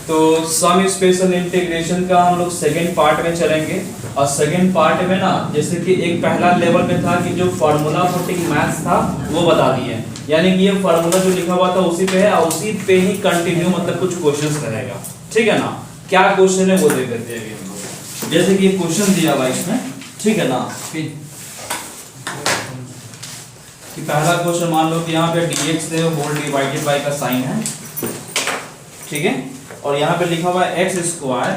तो सम special integration का हम लोग सेकेंड पार्ट में चलेंगे। और सेकेंड पार्ट में ना जैसे कि एक पहला लेवल में था कि जो फार्मूला पुटिंग मैथ्स था वो बता दिए, यानी कि ये फार्मूला जो लिखा हुआ था उसी पे है और उसी पे ही कंटिन्यू मतलब कुछ क्वेश्चंस रहेगा, ठीक है ना। क्या क्वेश्चन है वो देख लेते हैं हम लोग। जैसे कि क्वेश्चन दिया हुआ इसमें, ठीक है ना, कि पहला क्वेश्चन मान लो कि यहाँ पे dx है होल डिवाइडेड बाय का साइन है, ठीक है, और यहाँ पे लिखा हुआ है x square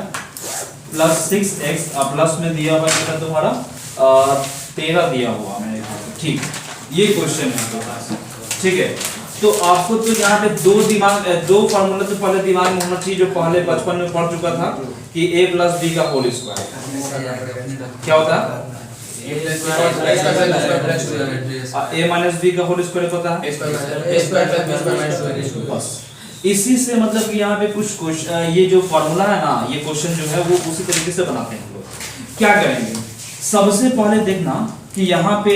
plus 6x plus में दिया हुआ है तुम्हारा 13 दिया हुआ मैंने, ठीक, ये क्वेश्चन है तो, ठीक है। तो आपको तो यहाँ पे दो फार्मूला तो पहले दिमाग में होना चाहिए जो पहले बचपन में पढ़ चुका था कि a प्लस b का होल स्क्वायर क्या होता है, a माइनस b का होल स्क्वायर होता है, बस इसी से मतलब कि यहाँ पे कुछ क्वेश्चन, ये जो फॉर्मूला है ना, ये क्वेश्चन जो है वो उसी तरीके से बनाते हैं लोग। क्या करेंगे, सबसे पहले देखना कि यहाँ पे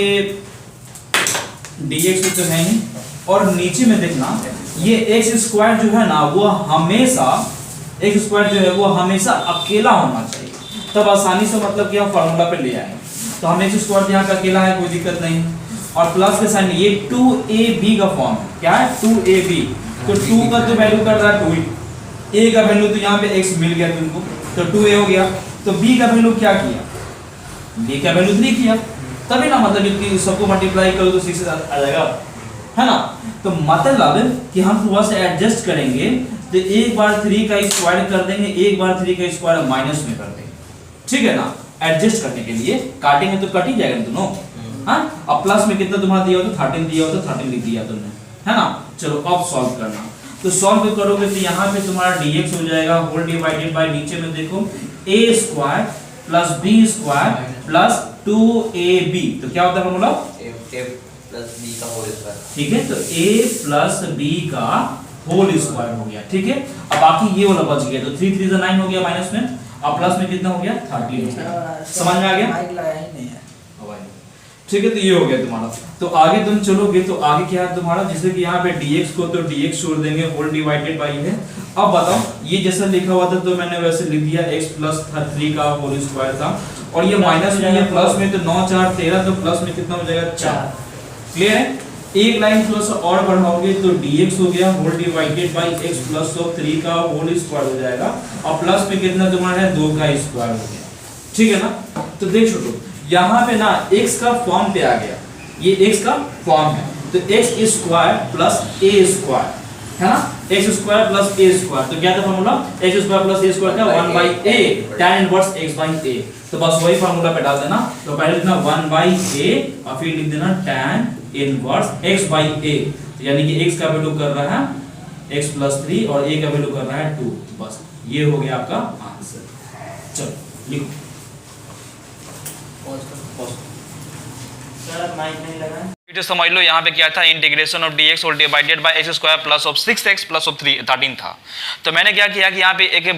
dx तो है ही, और नीचे में देखना ये एक्स स्क्वायर जो है ना वो हमेशा, एक्स स्क्वायर जो है वो हमेशा अकेला होना चाहिए, तब आसानी से मतलब कि हम फॉर्मूला पे ले आएंगे। तो हम एक्स स्क्वायर यहाँ का अकेला है, कोई दिक्कत नहीं, और प्लस के साइन ये 2ab का फॉर्म है, क्या है 2ab, तो 2 का तो वैल्यू कर रहा है 2, a का वैल्यू तो यहाँ पे x मिल गया तुमको, तो 2a हो गया। तो b का वैल्यू क्या किया, b का वैल्यू 3 किया, तभी ना मतलब कि सबको मल्टीप्लाई करो तो 6 आ जाएगा, है ना। तो मतलब कि हम थोड़ा सा एडजस्ट करेंगे, तो एक बार 3 का स्क्वायर कर देंगे, एक बार 3 का स्क्वायर माइनस में कर देंगे, ठीक है ना। एडजस्ट करने के लिए काटेंगे तो कट ही जाएगा दोनों, हाँ। अब प्लस में कितना तुम्हारा दिया हो तो 13 दिया हो तो 13 लिख दिया तुमने, है ना। चलो अब सॉल्व करना, तो सॉल्व करोगे तो यहाँ पे तुम्हारा dx हो जाएगा होल डिवाइडेड बाय, नीचे में देखो a square plus b square plus 2ab, तो क्या होता है फॉर्मूला a प्लस b का होल स्क्वायर, ठीक है। तो a प्लस b का होल स्क्वायर हो गया, ठीक है। अब बाकी ये वाला बच गया, तो 3 3 9 हो गया माइनस में, अब प्लस में कितना हो गया 13 हो गया, समझ में आ गया, ठीक है। तो ये हो गया तुम्हारा। तो आगे तुम चलोगे तो आगे क्या है तुम्हारा, जैसे कि यहाँ पे dx को तो dx छोड़ देंगे, होल डिवाइडेड बाय है। अब बताओ ये जैसा लिखा हुआ था तो मैंने वैसे लिख दिया x प्लस 3 का होल स्क्वायर था, और ये माइनस में ये प्लस में, तो 9 4 13, तो प्लस में कितना हो जाएगा 4, क्लियर है। एक लाइन थोड़ा सा और बढ़ाओगे तो dx हो गया whole divided by x plus 3 का होल स्क्वायर हो जाएगा, और प्लस में कितना तुम्हारा है 2 का स्क्वायर हो गया, ठीक है ना। तो देख छोटो यहाँ पे ना x का फॉर्म पे आ गया, ये x का फॉर्म है, तो x square plus a square है ना, x square plus a square, तो क्या था formula x square plus a square का 1 by a tan inverse x by a, तो बस वही फॉर्मूला पे डाल देना। तो पहले लिखना 1 बाई a और फिर लिख देना tan inverse x by a, तो यानी कि x का वैल्यू कर रहा है x प्लस 3 और a का वैल्यू कर रहा है 2, बस ये हो गया आपका आंसर। चलो लिखो, सर माइक नहीं लगा है, तो समझ लो यहाँ पे क्या था, integration of dx whole divided by x square plus of 6x plus of 13 था। तो मैंने क्या किया कि यहाँ पे एक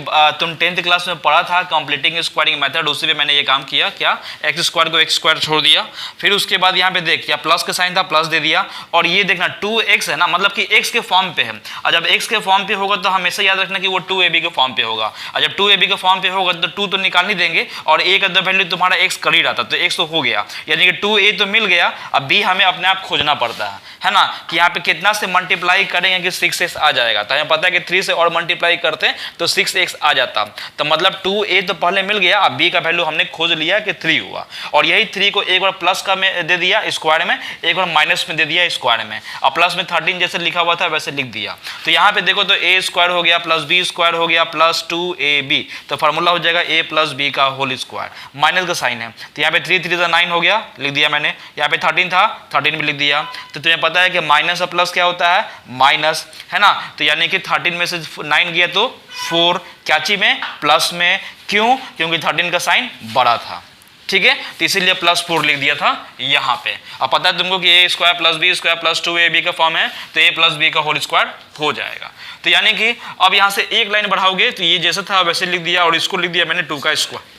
तुम 10th क्लास में पढ़ा था कंप्लीटिंग स्क्वायरिंग मेथड, उसी पे मैंने ये काम किया, क्या x स्क्वायर को x स्क्वायर छोड़ दिया, फिर उसके बाद यहाँ पे देख क्या प्लस का साइन था प्लस दे दिया, और ये देखना 2x है ना, मतलब कि x के फॉर्म पे है, और जब x के फॉर्म पे होगा तो हमेशा याद रखना कि वो 2ab के फॉर्म पे होगा, और जब 2ab के फॉर्म पे होगा तो 2 तो निकाल नहीं देंगे, और a का वैल्यू तुम्हारा x कर ही रहा था, तो x तो हो गया, यानी कि 2a तो मिल गया। अब b हमें अपने आप खोजना पड़ता है ना, कि यहाँ पे कितना से मल्टीप्लाई करेंगे कि 6x आ जाएगा, तो हमें पता है कि 3 से और मल्टीप्लाई करते हैं तो 6x आ जाता, तो मतलब 2a तो पहले मिल गया, अब b का वैल्यू हमने खोज लिया कि 3 हुआ, और यही 3 को एक बार प्लस का में दे दिया स्क्वायर में, एक बार माइनस में दे दिया स्क्वायर में, और प्लस में 13 जैसे लिखा हुआ था वैसे लिख दिया। तो यहाँ पे देखो तो a स्क्वायर हो गया प्लस b स्क्वायर हो गया प्लस 2ab, तो फार्मूला हो जाएगा a प्लस b का होल स्क्वायर, माइनस का साइन है, तो यहाँ पे 3 3 9 हो गया, लिख दिया मैंने, यहाँ पे 13 था 13 भी लिख दिया। तो तुम्हें पता है कि माइनस और प्लस क्या होता है, माइनस, है ना, तो यानी कि 13 में से 9 गया तो 4, क्या में प्लस में, क्यों, क्योंकि 13 का साइन बड़ा था, ठीक है, तो इसीलिए प्लस 4 लिख दिया था यहाँ पे। अब पता है तुमको कि a square plus b square plus 2ab का फॉर्म है, तो a प्लस b का होल स्क्वायर हो जाएगा। तो यानी कि अब यहाँ से एक लाइन बढ़ाओगे तो ये जैसा था वैसे लिख दिया, और इसको लिख दिया मैंने 2 का स्क्वायर,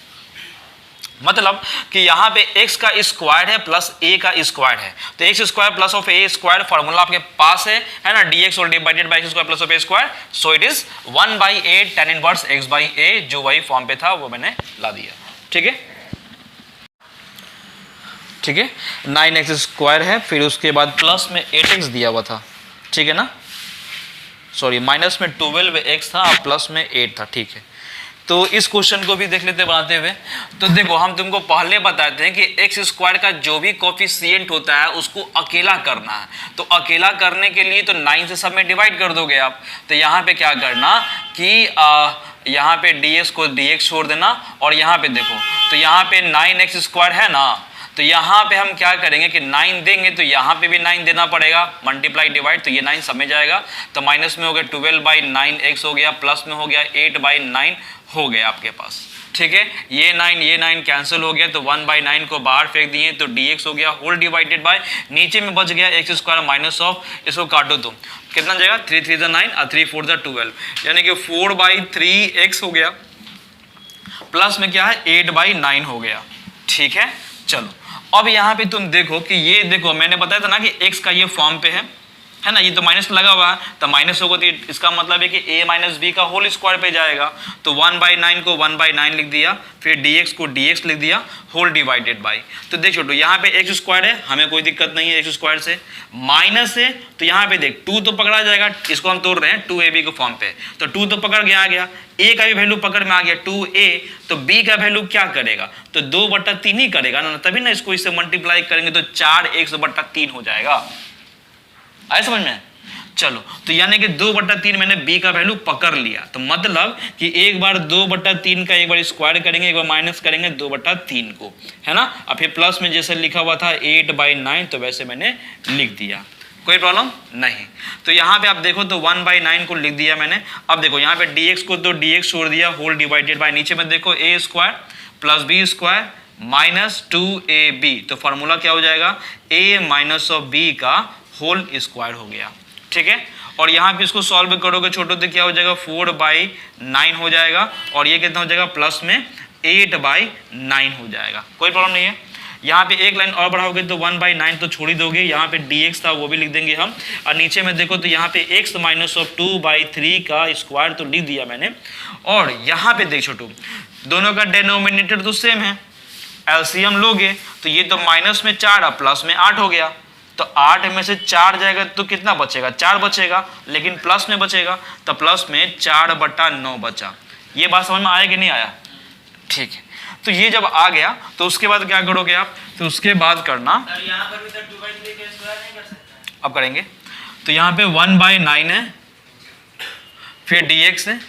मतलब कि यहाँ पे x का स्क्वायर है प्लस a का स्क्वायर है, तो x square plus of a square formula आपके पास है ना, dx और divided by x square plus of a square, so it is 1/8 tan inverse x by a, जो वही फॉर्म पे था वो मैंने ला दिया। ठीक है, ठीक है, 9x स्क्वायर है, फिर उसके बाद प्लस में 8x दिया हुआ था, ठीक है ना, सॉरी माइनस में 12x था, प्लस में 8 था। ठीक है, तो इस क्वेश्चन को भी देख लेते बनाते हुए। तो देखो हम तुमको पहले बताते हैं कि एक्स स्क्वायर का जो भी कोफिशिएंट होता है उसको अकेला करना है, तो अकेला करने के लिए तो 9 से सब में डिवाइड कर दोगे आप। तो यहाँ पे क्या करना कि यहाँ पे dx को dx छोड़ देना, और यहाँ पे देखो तो यहाँ पे 9x स्क्वायर है ना, तो यहाँ पे हम क्या करेंगे कि 9 देंगे तो यहाँ पे भी 9 देना पड़ेगा, मल्टीप्लाई डिवाइड, तो ये 9 सब में जाएगा, तो माइनस में हो गया 12/9x हो गया, प्लस में हो गया 8/9 हो गया आपके पास। ठीक है, ये 9 कैंसिल हो गया, तो 1/9 को बाहर फेंक दिए, तो dx हो गया होल डिवाइडेड बाय, नीचे में बच गया x स्क्वायर माइनस ऑफ, इसको काटो तो कितना जाएगा, 3 3 9 और 3 4 12, यानी कि 4/3x हो गया, प्लस में क्या है 8/9 हो गया। ठीक है, चलो अब यहाँ पे तुम देखो कि ये देखो मैंने बताया था ना कि x का ये फॉर्म पे है ना, ये तो माइनस लगा हुआ है, तो माइनस होगा तो इसका मतलब है कि a माइनस बी का होल स्क्वायर पे जाएगा, तो 1/9 को 1/9 लिख दिया, फिर dx को dx लिख दिया होल डिवाइडेड बाई। तो देख छोटो यहाँ पे x स्क्वायर है, हमें कोई दिक्कत नहीं है x स्क्वायर से, माइनस है तो यहाँ पे देख 2 तो पकड़ा जाएगा, इसको हम तोड़ रहे हैं 2ab के फॉर्म पे, तो 2 तो पकड़ गया आ गया, a का भी वैल्यू पकड़ में आ गया 2a, तो b का वैल्यू क्या करेगा, तो 2/3 ही करेगा ना, तभी ना इसको इससे मल्टीप्लाई करेंगे तो 4x/3 हो जाएगा। आए समझ में? चलो तो यानी कि 2/3 मैंने b का वैल्यू पकड़ लिया, तो मतलब कि एक बार 2/3 का एक बार स्क्वायर करेंगे, एक बार माइनस करेंगे 2/3 को, है ना, और फिर प्लस में जैसे लिखा हुआ था 8/9 तो वैसे मैंने लिख दिया, कोई प्रॉब्लम नहीं। तो यहाँ पे आप देखो तो 1/9 को लिख दिया मैंने। अब देखो यहाँ पे dx को तो dx छोड़ दिया होल डिवाइडेड बाय, नीचे में देखो a square plus b square minus 2ab, तो फॉर्मूला क्या हो जाएगा, a माइनस ऑफ b का होल स्क्वायर हो गया। ठीक है, और यहाँ पे इसको सॉल्व करोगे छोटो तो क्या हो जाएगा 4/9 हो जाएगा, और ये कितना हो जाएगा प्लस में 8/9 हो जाएगा, कोई प्रॉब्लम नहीं है। यहाँ पे एक लाइन और बढ़ाओगे तो 1/9 तो छोड़ ही दोगे, यहाँ पे dx था वो भी लिख देंगे हम, और नीचे में देखो तो यहाँ पे x माइनस ऑफ 2/3 का स्क्वायर तो लिख दिया मैंने, और यहाँ पे देख छोटो दोनों का डिनोमिनेटर तो सेम है, एलसीएम लोगे तो ये तो माइनस में 4 और प्लस में 8 हो गया, तो 8 में से 4 जाएगा तो कितना बचेगा, 4 बचेगा, लेकिन प्लस में बचेगा, तो प्लस में 4/9 बचा। ये बात समझ में आया कि नहीं आया? ठीक है, तो ये जब आ गया तो उसके बाद क्या करोगे आप, तो उसके बाद करना यहाँ पर भी तो 2/3 का स्क्वायर नहीं कर सकते, अब करेंगे, तो यहाँ पे 1/9 है, फिर dx है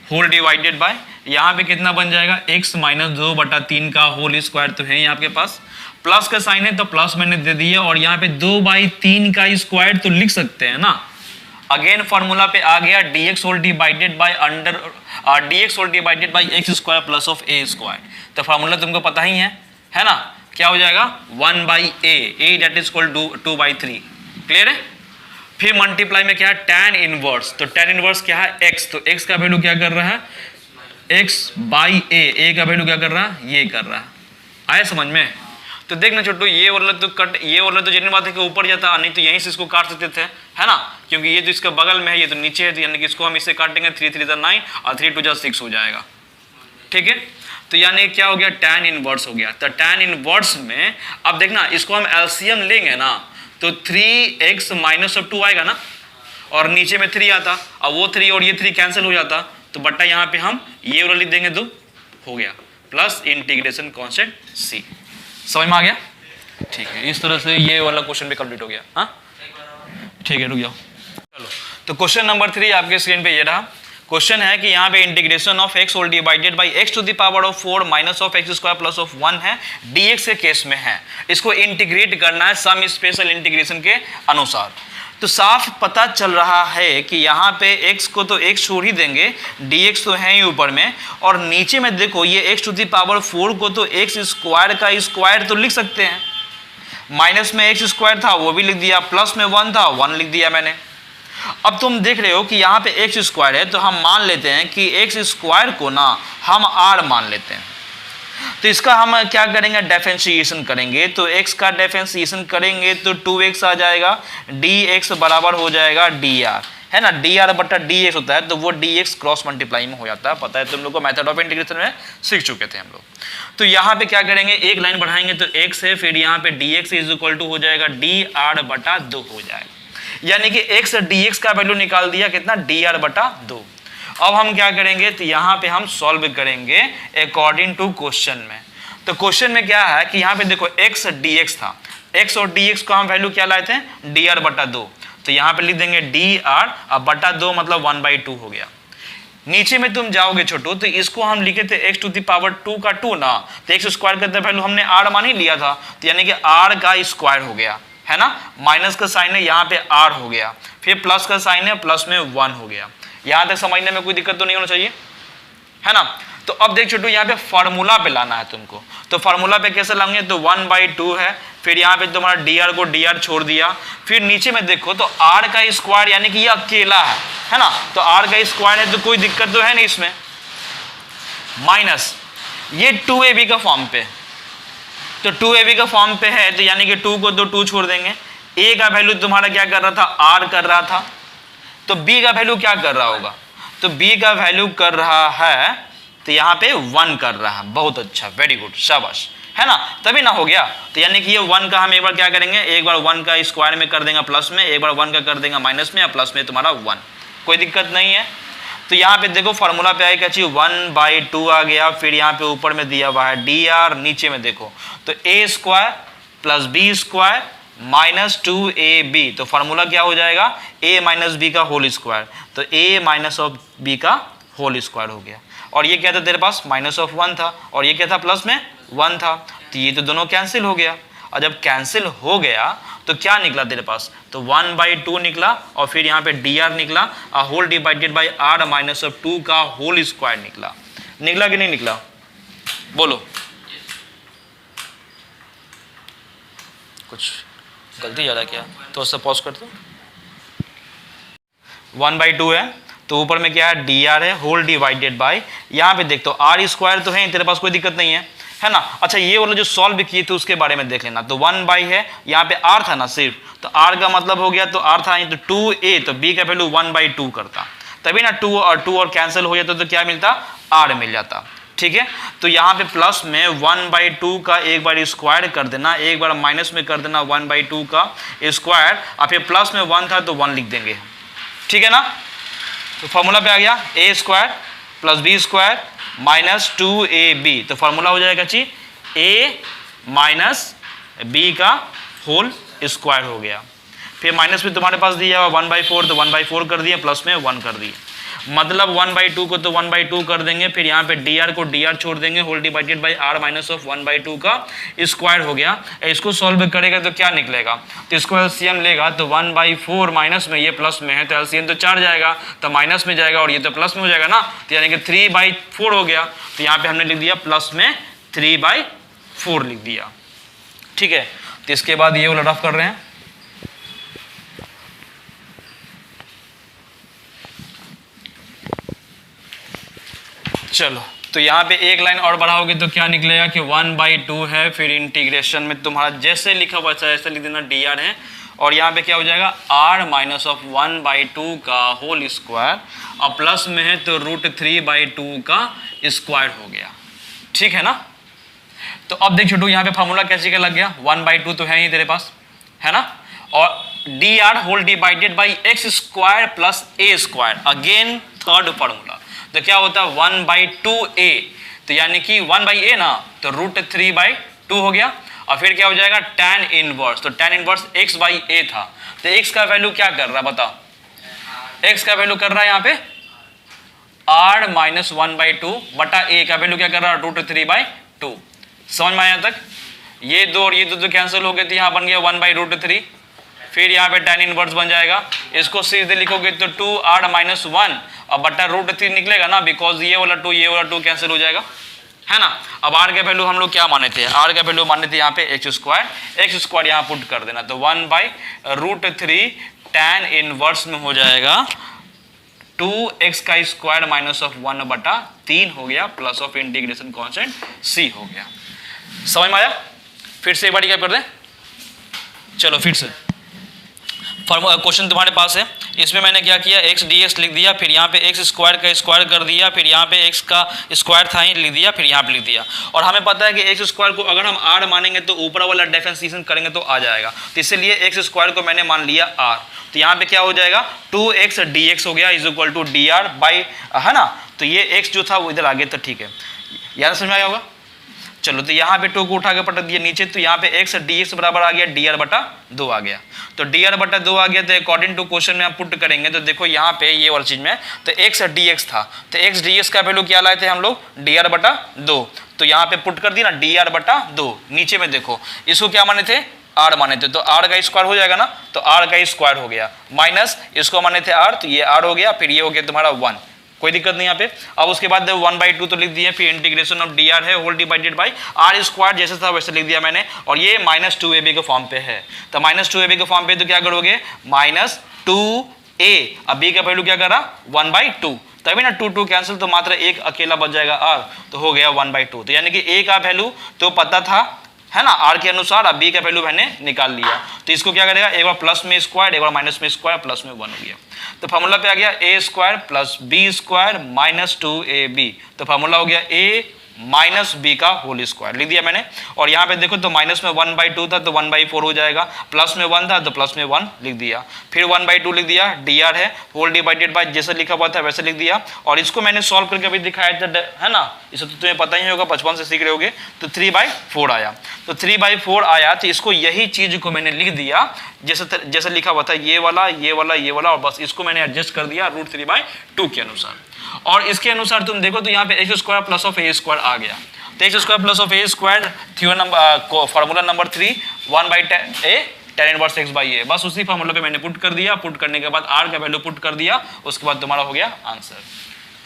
होल डिवाइडेड बाय, यहाँ पे कितना बन जाएगा x माइनस 2/3 का होल स्क्वायर तो है यहाँ आपके पास, प्लस का साइन है तो प्लस मैंने दे दिया, और यहाँ पे 2/3 का स्क्वायर तो लिख सकते हैं ना, अगेन फॉर्मूला पे आ गया dx whole divided by under dx whole divided by x square plus of a square, तो फॉर्मूला तुमको पता ही है ना, क्या हो जाएगा 1/a that is equal to 2/3, clear है। फिर मल्टीप्लाई में क्या है tan इनवर्स, तो tan इनवर्स क्या है x, तो x का वैल्यू क्या कर रहा है x/a, का वैल्यू क्या कर रहा है ये कर रहा है, आया समझ में। तो देखना छोटू ये वाला तो कट, ये वाला तो जितनी बात है कि ऊपर जाता, नहीं तो यहीं से इसको काट सकते थे, है ना, क्योंकि ये तो इसका बगल में है, ये तो नीचे है, तो यानी कि इसको हम इससे काटेंगे 3 3 9 और 3 2 6 हो जाएगा। ठीक है, तो यानी क्या हो गया tan इनवर्स हो गया, तो tan इनवर्स में अब देखना इसको हम एलसीएम लेंगे ना, तो 3x माइनस ऑफ 2 आएगा ना, और नीचे में 3 आता, और वो 3 और ये 3 कैंसिल हो जाता, तो बट्टा यहाँ पे हम ये वाला लिख देंगे तो हो गया, प्लस इंटीग्रेशन कॉन्स्टेंट c, समझ में आ गया। ठीक है, इस तरह से ये वाला क्वेश्चन भी कंप्लीट हो गया। हाँ ठीक है, रुक जाओ। चलो तो क्वेश्चन नंबर 3 आपके स्क्रीन पे ये रहा, क्वेश्चन है कि यहाँ पे integration of x whole divided by x to the power of 4 minus of x square plus of 1 है, dx के केस में है, इसको इंटीग्रेट करना है सम स्पेशल इंटीग्रेशन के अनुसार। तो साफ पता चल रहा है कि यहाँ पे x को तो x छोड़ ही देंगे, dx तो है ही ऊपर में, और नीचे में देखो ये x टू दी पावर 4 को तो x स्क्वायर का स्क्वायर तो लिख सकते हैं, माइनस में x स्क्वायर था वो भी लिख दिया, प्लस में 1 था 1 लिख दिया मैंने। अब तुम देख रहे हो कि यहाँ पे x स्क्वायर है, तो हम मान लेते हैं कि x स्क्वायर को ना हम r मान लेते हैं, तो इसका हम क्या करेंगे, डिफरेंशिएशन करेंगे। तो x का डिफरेंशिएशन करेंगे तो 2x आ जाएगा, dx बराबर हो जाएगा dr, है ना, dr बटा dx होता है, तो वो dx क्रॉस मल्टीप्लाई में हो जाता है, पता है तुम लोग को, मेथड ऑफ इंटीग्रेशन में सीख चुके थे हम लोग। तो यहाँ पे क्या करेंगे, एक लाइन बढ़ाएंगे तो x है, फिर यहाँ पे dx इज इक्वल टू हो जाएगा dr बटा 2 हो जाएगा, यानी कि x dx का वैल्यू निकाल दिया कितना, dr बटा 2। अब हम क्या करेंगे, तो यहाँ पे हम सॉल्व करेंगे अकॉर्डिंग टू क्वेश्चन में। तो क्वेश्चन में क्या है कि यहाँ पे देखो x dx था, x और dx को हम वैल्यू क्या लाए थे, dr बटा 2, तो यहाँ पे लिख देंगे dr अब बटा 2 मतलब 1/2 हो गया। नीचे में तुम जाओगे छोटू तो इसको हम लिखे थे x टू द पावर 2 का 2 ना, तो x स्क्वायर का वैल्यू हमने r मान ही लिया था, तो यानी कि r का स्क्वायर हो गया, है ना, माइनस का साइन है यहाँ पे r हो गया, फिर प्लस का साइन है, प्लस में 1 हो गया। यहाँ तक समझने में कोई दिक्कत तो नहीं होना चाहिए, है ना। तो अब देख छोटू यहाँ पे फार्मूला पे लाना है तुमको, तो फार्मूला पे कैसे लाएंगे, तो 1/2 है, फिर यहाँ पे तुम्हारा dr को dr छोड़ दिया, फिर नीचे में देखो तो r का स्क्वायर यानी कि ये अकेला है ना, तो r का स्क्वायर है तो कोई दिक्कत तो है नहीं इसमें, माइनस ये 2ab का फॉर्म पे, तो 2ab का फॉर्म पे है, तो यानी कि 2 को तो 2 छोड़ देंगे, a का वैल्यू तुम्हारा क्या कर रहा था, r कर रहा था, तो b का वैल्यू क्या कर रहा होगा, तो b का वैल्यू कर रहा है, तो यहाँ पे 1 कर रहा है, बहुत अच्छा, वेरी गुड, शाबाश, है ना, तभी ना हो गया। तो यानी कि ये 1 का हम एक बार क्या करेंगे, एक बार 1 का स्क्वायर में कर देंगे प्लस में, एक बार 1 का कर देंगे माइनस में, या प्लस में तुम्हारा 1, कोई दिक्कत नहीं है। तो यहाँ पे देखो फार्मूला पे आएगा चाहिए 1/2 आ गया, फिर यहाँ पे ऊपर में दिया हुआ है dr, नीचे में देखो तो a square plus b square minus 2ab, तो फार्मूला क्या हो जाएगा, a माइनस b का होल स्क्वायर, तो a माइनस ऑफ b का होल स्क्वायर हो गया, और ये क्या था तेरे पास, माइनस ऑफ 1 था, और ये क्या था, प्लस में 1 था, तो ये तो दोनों कैंसिल हो गया, और जब कैंसिल हो गया तो क्या निकला तेरे पास, तो 1/2 निकला, और फिर यहाँ पे dr निकला, whole divided by r minus of 2 का होल स्क्वायर निकला, निकला कि नहीं निकला, बोलो, कुछ गलती ज़्यादा क्या, तो उससे पॉज कर दो। 1/2 है, तो ऊपर में क्या है, dr है, होल डिवाइडेड बाय, यहाँ पे देख तो r स्क्वायर तो है तेरे पास, कोई दिक्कत नहीं है ना। अच्छा ये वाला जो सॉल्व किए थे उसके बारे में देख लेना, तो 1 है, यहाँ पे r था ना सिर्फ, तो r का मतलब हो गया, तो r था तो 2a, तो b का वैल्यू 1/2 करता, तभी ना 2 और कैंसिल हो जाता, तो क्या मिलता, r मिल जाता, ठीक है। तो यहाँ पे प्लस में 1/2 का एक बार स्क्वायर कर देना, एक बार माइनस में कर देना 1/2 का स्क्वायर, और फिर प्लस में 1 था तो 1 लिख देंगे, ठीक है ना। तो फॉर्मूला पे आ गया a square plus b square minus 2ab, तो फॉर्मूला हो जाएगा जी a माइनस b का होल स्क्वायर हो गया, फिर माइनस में तुम्हारे पास दिया हुआ 1/4, तो 1/4 कर दिए, प्लस में 1 कर दिए, मतलब 1/2 को तो 1/2 कर देंगे, फिर यहाँ पे dr को dr छोड़ देंगे, whole divided by r minus of 1/2 का स्क्वायर हो गया। इसको सॉल्व करेगा तो क्या निकलेगा, तो इसको एलसीएम लेगा तो 1/4 माइनस में, ये प्लस में है तो एलसीएम तो 4 जाएगा, तो माइनस में जाएगा, और ये तो प्लस में हो जाएगा ना, तो यानी कि 3/4 हो गया, तो यहाँ पे हमने लिख दिया प्लस में 3/4 लिख दिया, ठीक है। तो इसके बाद ये वाला रफ कर रहे हैं, चलो, तो यहाँ पे एक लाइन और बढ़ाओगे तो क्या निकलेगा कि 1/2 है, फिर इंटीग्रेशन में तुम्हारा जैसे लिखा हुआ है ऐसे लिख देना dr है, और यहाँ पे क्या हो जाएगा r माइनस ऑफ 1/2 का होल स्क्वायर, और प्लस में है तो √3/2 का स्क्वायर हो गया, ठीक है ना। तो अब देख छोटू यहाँ पे फार्मूला कैसे का लग गया, 1/2 तो है ही तेरे पास, है ना, और dr whole divided by x square plus a square, again third formula, तो क्या होता है 1/2a, तो यानी कि 1/a ना, तो √3/2 हो गया, और फिर क्या हो जाएगा tan इनवर्स, तो tan इनवर्स x/a था, तो x का वैल्यू क्या कर रहा है बताओ, x का वैल्यू कर रहा है यहाँ पे r माइनस 1/2 बटा a का वैल्यू क्या कर रहा है √3/2, समझ में आया तक, ये दो और ये दो तो कैंसिल हो गए, तो यहाँ बन गया 1/√3, फिर यहाँ पे tan इनवर्स बन जाएगा, इसको सीधे लिखोगे तो 2r माइनस 1 और बटा √3 निकलेगा ना, बिकॉज ये वाला 2 ये वाला 2 कैंसिल हो जाएगा, है ना। अब r का वैल्यू हम लोग क्या माने थे, r का वैल्यू माने थे यहाँ पे x स्क्वायर यहाँ पुट कर देना, तो 1/√3 tan इनवर्स में हो जाएगा 2x का स्क्वायर माइनस ऑफ 1/3 हो गया plus of integration constant c हो गया। समझ में आया? फिर से एक बार क्या कर दें, चलो फिर से क्वेश्चन तुम्हारे पास है, इसमें मैंने क्या किया, x dx लिख दिया, फिर यहाँ पे x स्क्वायर का स्क्वायर कर दिया, फिर यहाँ पे x का स्क्वायर था ही लिख दिया, फिर यहाँ पे लिख दिया। और हमें पता है कि x स्क्वायर को अगर हम r मानेंगे तो ऊपर वाला डिफरेंशिएशन करेंगे तो आ जाएगा, तो इसलिए x स्क्वायर को मैंने मान लिया r। तो यहाँ पे क्या हो जाएगा, 2x dx हो गया is equal to dr by, है ना, तो ये x जो था वो इधर आ गया, तो ठीक है, याद समझ में आया होगा। चलो तो यहाँ पे 2 को उठा के पटक दिया नीचे, तो यहाँ पे x dx बराबर आ गया dr/2 आ गया। तो dr/2 आ गया, तो अकॉर्डिंग टू क्वेश्चन में आप पुट करेंगे तो देखो यहाँ पे ये वाली चीज में तो x dx था, तो x dx का वैल्यू क्या लाए थे हम लोग, dr/2, तो यहाँ पे पुट कर दिया ना dr/2। नीचे में देखो इसको क्या माने थे, r माने थे, तो r का स्क्वायर हो जाएगा ना, तो r का स्क्वायर हो गया, माइनस इसको माने थे r, तो ये r हो गया, फिर ये हो गया तुम्हारा 1, कोई दिक्कत नहीं यहाँ पे। अब उसके बाद 1/2 तो लिख दिए, फिर इंटीग्रेशन ऑफ dr है whole divided by r square, जैसे था वैसे लिख दिया मैंने, और ये -2ab के फॉर्म पे है, तो -2ab के फॉर्म पे तो क्या करोगे, -2a, अब b का वैल्यू क्या करा 1/2, तभी ना 2 कैंसिल, तो मात्र एक अकेला बच जाएगा r, तो हो गया 1/2। तो यानी कि a का वैल्यू तो पता था, है ना, r के अनुसार, अब b का वैल्यू मैंने निकाल लिया, तो इसको क्या करेगा, एक बार प्लस में स्क्वायर, एक बार माइनस में स्क्वायर, प्लस में 1 हो गया, तो फार्मूला पे आ गया a square plus b square minus 2ab, तो फार्मूला हो गया a माइनस b का होल स्क्वायर लिख दिया मैंने। और यहाँ पे देखो तो माइनस में 1/2 था तो 1/4 हो जाएगा, प्लस में 1 था तो प्लस में 1 लिख दिया, फिर 1/2 लिख दिया, dr है होल डिवाइडेड बाय जैसे लिखा हुआ था वैसे लिख दिया। और इसको मैंने सॉल्व करके अभी दिखाया था, है ना, इसे तो तुम्हें पता ही होगा, बचपन से सीख रहे होगे, तो 3/4 आया, तो 3/4 आया, तो इसको यही चीज को मैंने लिख दिया जैसे लिखा हुआ था, ये वाला ये वाला ये वाला, और बस इसको मैंने एडजस्ट कर दिया √3/2 के अनुसार। और इसके अनुसार तुम देखो तो यहाँ पे x square plus of a square आ गया, तो x square plus of a square theorem formula number 3 1/tan inverse x by a, बस उसी फार्मूला पे मैंने पुट कर दिया, पुट करने के बाद r का वैल्यू पुट कर दिया, उसके बाद तुम्हारा हो गया आंसर।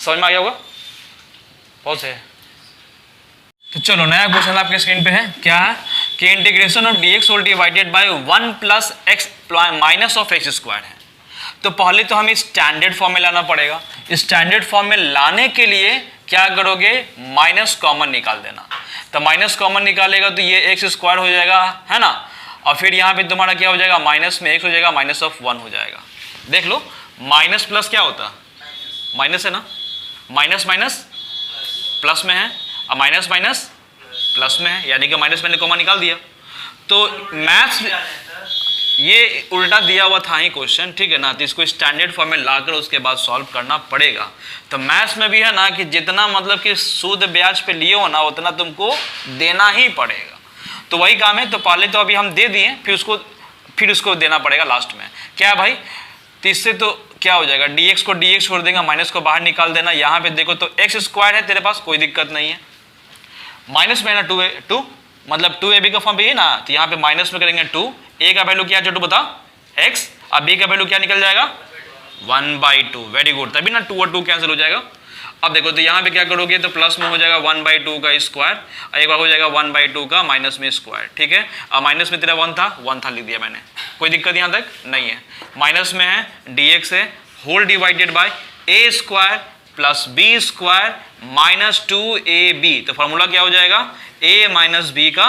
समझ में आ गया होगा, बहुत है। तो चलो नया क्वेश्चन आपके स्क्रीन पे है, क्या है कि integration of dx whole divided by 1 plus x minus of x square है। तो पहले तो हमें स्टैंडर्ड फॉर्म में लाना पड़ेगा, स्टैंडर्ड फॉर्म में लाने के लिए क्या करोगे, माइनस कॉमन निकाल देना, तो माइनस कॉमन निकालेगा तो ये x स्क्वायर हो जाएगा, है ना, और फिर यहाँ पे तुम्हारा क्या हो जाएगा, माइनस में x हो जाएगा, माइनस ऑफ 1 हो जाएगा। देख लो माइनस प्लस क्या होता है, माइनस है ना, माइनस माइनस प्लस में है, और माइनस माइनस प्लस में है, यानी कि माइनस मैंने कॉमन निकाल दिया। तो मैथ्स ये उल्टा दिया हुआ था ही क्वेश्चन, ठीक है ना, तो इसको स्टैंडर्ड फॉर्म में लाकर उसके बाद सॉल्व करना पड़ेगा। तो मैथ्स में भी है ना कि जितना मतलब कि सूद ब्याज पे लिए हो ना उतना तुमको देना ही पड़ेगा, तो वही काम है। तो पहले तो अभी हम दे दिए, फिर उसको देना पड़ेगा लास्ट में, क्या है भाई, तो इससे तो क्या हो जाएगा, dx को dx छोड़ देगा, माइनस को बाहर निकाल देना। यहाँ पे देखो तो x स्क्वायर है तेरे पास, कोई दिक्कत नहीं है, माइनस में ना 2 मतलब 2ab का फॉर्म पे है ना, तो यहाँ पे माइनस में करेंगे 2, a का वैल्यू क्या है छोटू बता, x, अब b का वैल्यू क्या निकल जाएगा 1/2, वेरी गुड, तभी ना 2 और 2 कैंसिल हो जाएगा। अब देखो तो यहाँ पे क्या करोगे, तो प्लस में हो जाएगा 1/2 का स्क्वायर, एक बार हो जाएगा 1/2 का माइनस में स्क्वायर, ठीक है। अब माइनस में तेरा 1 था लिख दिया मैंने, कोई दिक्कत यहाँ तक नहीं है। माइनस में है dx है whole divided by a square plus b square minus 2ab, तो फॉर्मूला क्या हो जाएगा, a माइनस b का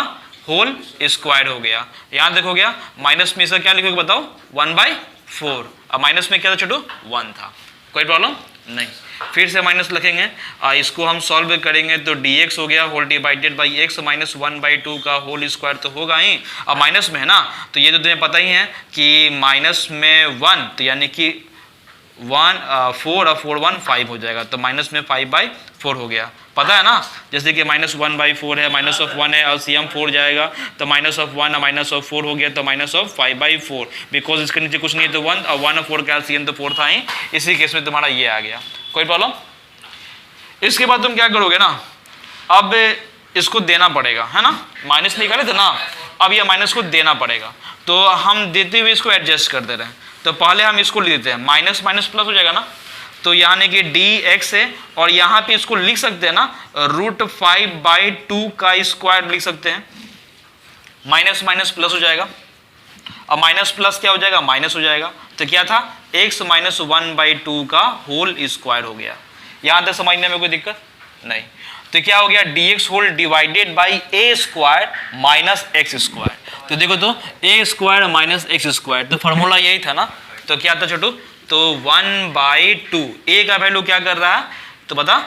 होल स्क्वायर हो गया। यहाँ देखो गया, माइनस में इसका क्या लिखोगे बताओ, 1/4, अब माइनस में क्या था छोटू 1 था, कोई प्रॉब्लम नहीं। फिर से माइनस लिखेंगे, इसको हम सॉल्व करेंगे तो dx हो गया whole divided by x minus 1/2 का होल स्क्वायर तो होगा ही, अब माइनस में है ना, तो ये तो तुम्हें पता ही है कि माइनस में 1, तो यानी कि 4 और 4 1 5 हो जाएगा, तो माइनस में 5/4 हो गया, पता है ना, जैसे कि माइनस 1/4 है, माइनस ऑफ 1 है, LCM 4 जाएगा, तो माइनस ऑफ 1 और माइनस ऑफ 4 हो गया, तो माइनस ऑफ 5/4, बिकॉज इसके नीचे कुछ नहीं है तो 1 और 1 और 4 का LCM तो 4 था ही, इसी केस में तुम्हारा ये आ गया, कोई प्रॉब्लम। इसके बाद तुम क्या करोगे ना, अब इसको देना पड़ेगा, है ना, माइनस निकाले थे ना, अब ये माइनस को देना पड़ेगा, तो हम देते हुए इसको एडजस्ट कर दे रहे हैं। तो पहले हम इसको लिख देते हैं, माइनस माइनस प्लस हो जाएगा ना, तो यानी कि dx है, और यहाँ पे इसको लिख सकते हैं ना √5/2 का स्क्वायर लिख सकते हैं, माइनस माइनस प्लस हो जाएगा, अब माइनस प्लस क्या हो जाएगा, माइनस हो जाएगा, तो क्या था x माइनस 1/2 का होल स्क्वायर हो गया। यहां तक समझने में कोई दिक्कत नहीं। तो क्या हो गया dx whole divided by a square minus x square. तो देखो तो a square minus x square, तो फॉर्मूला यही था ना। तो क्या था छोटू, तो 1/2 a का वैल्यू क्या कर रहा है तो बता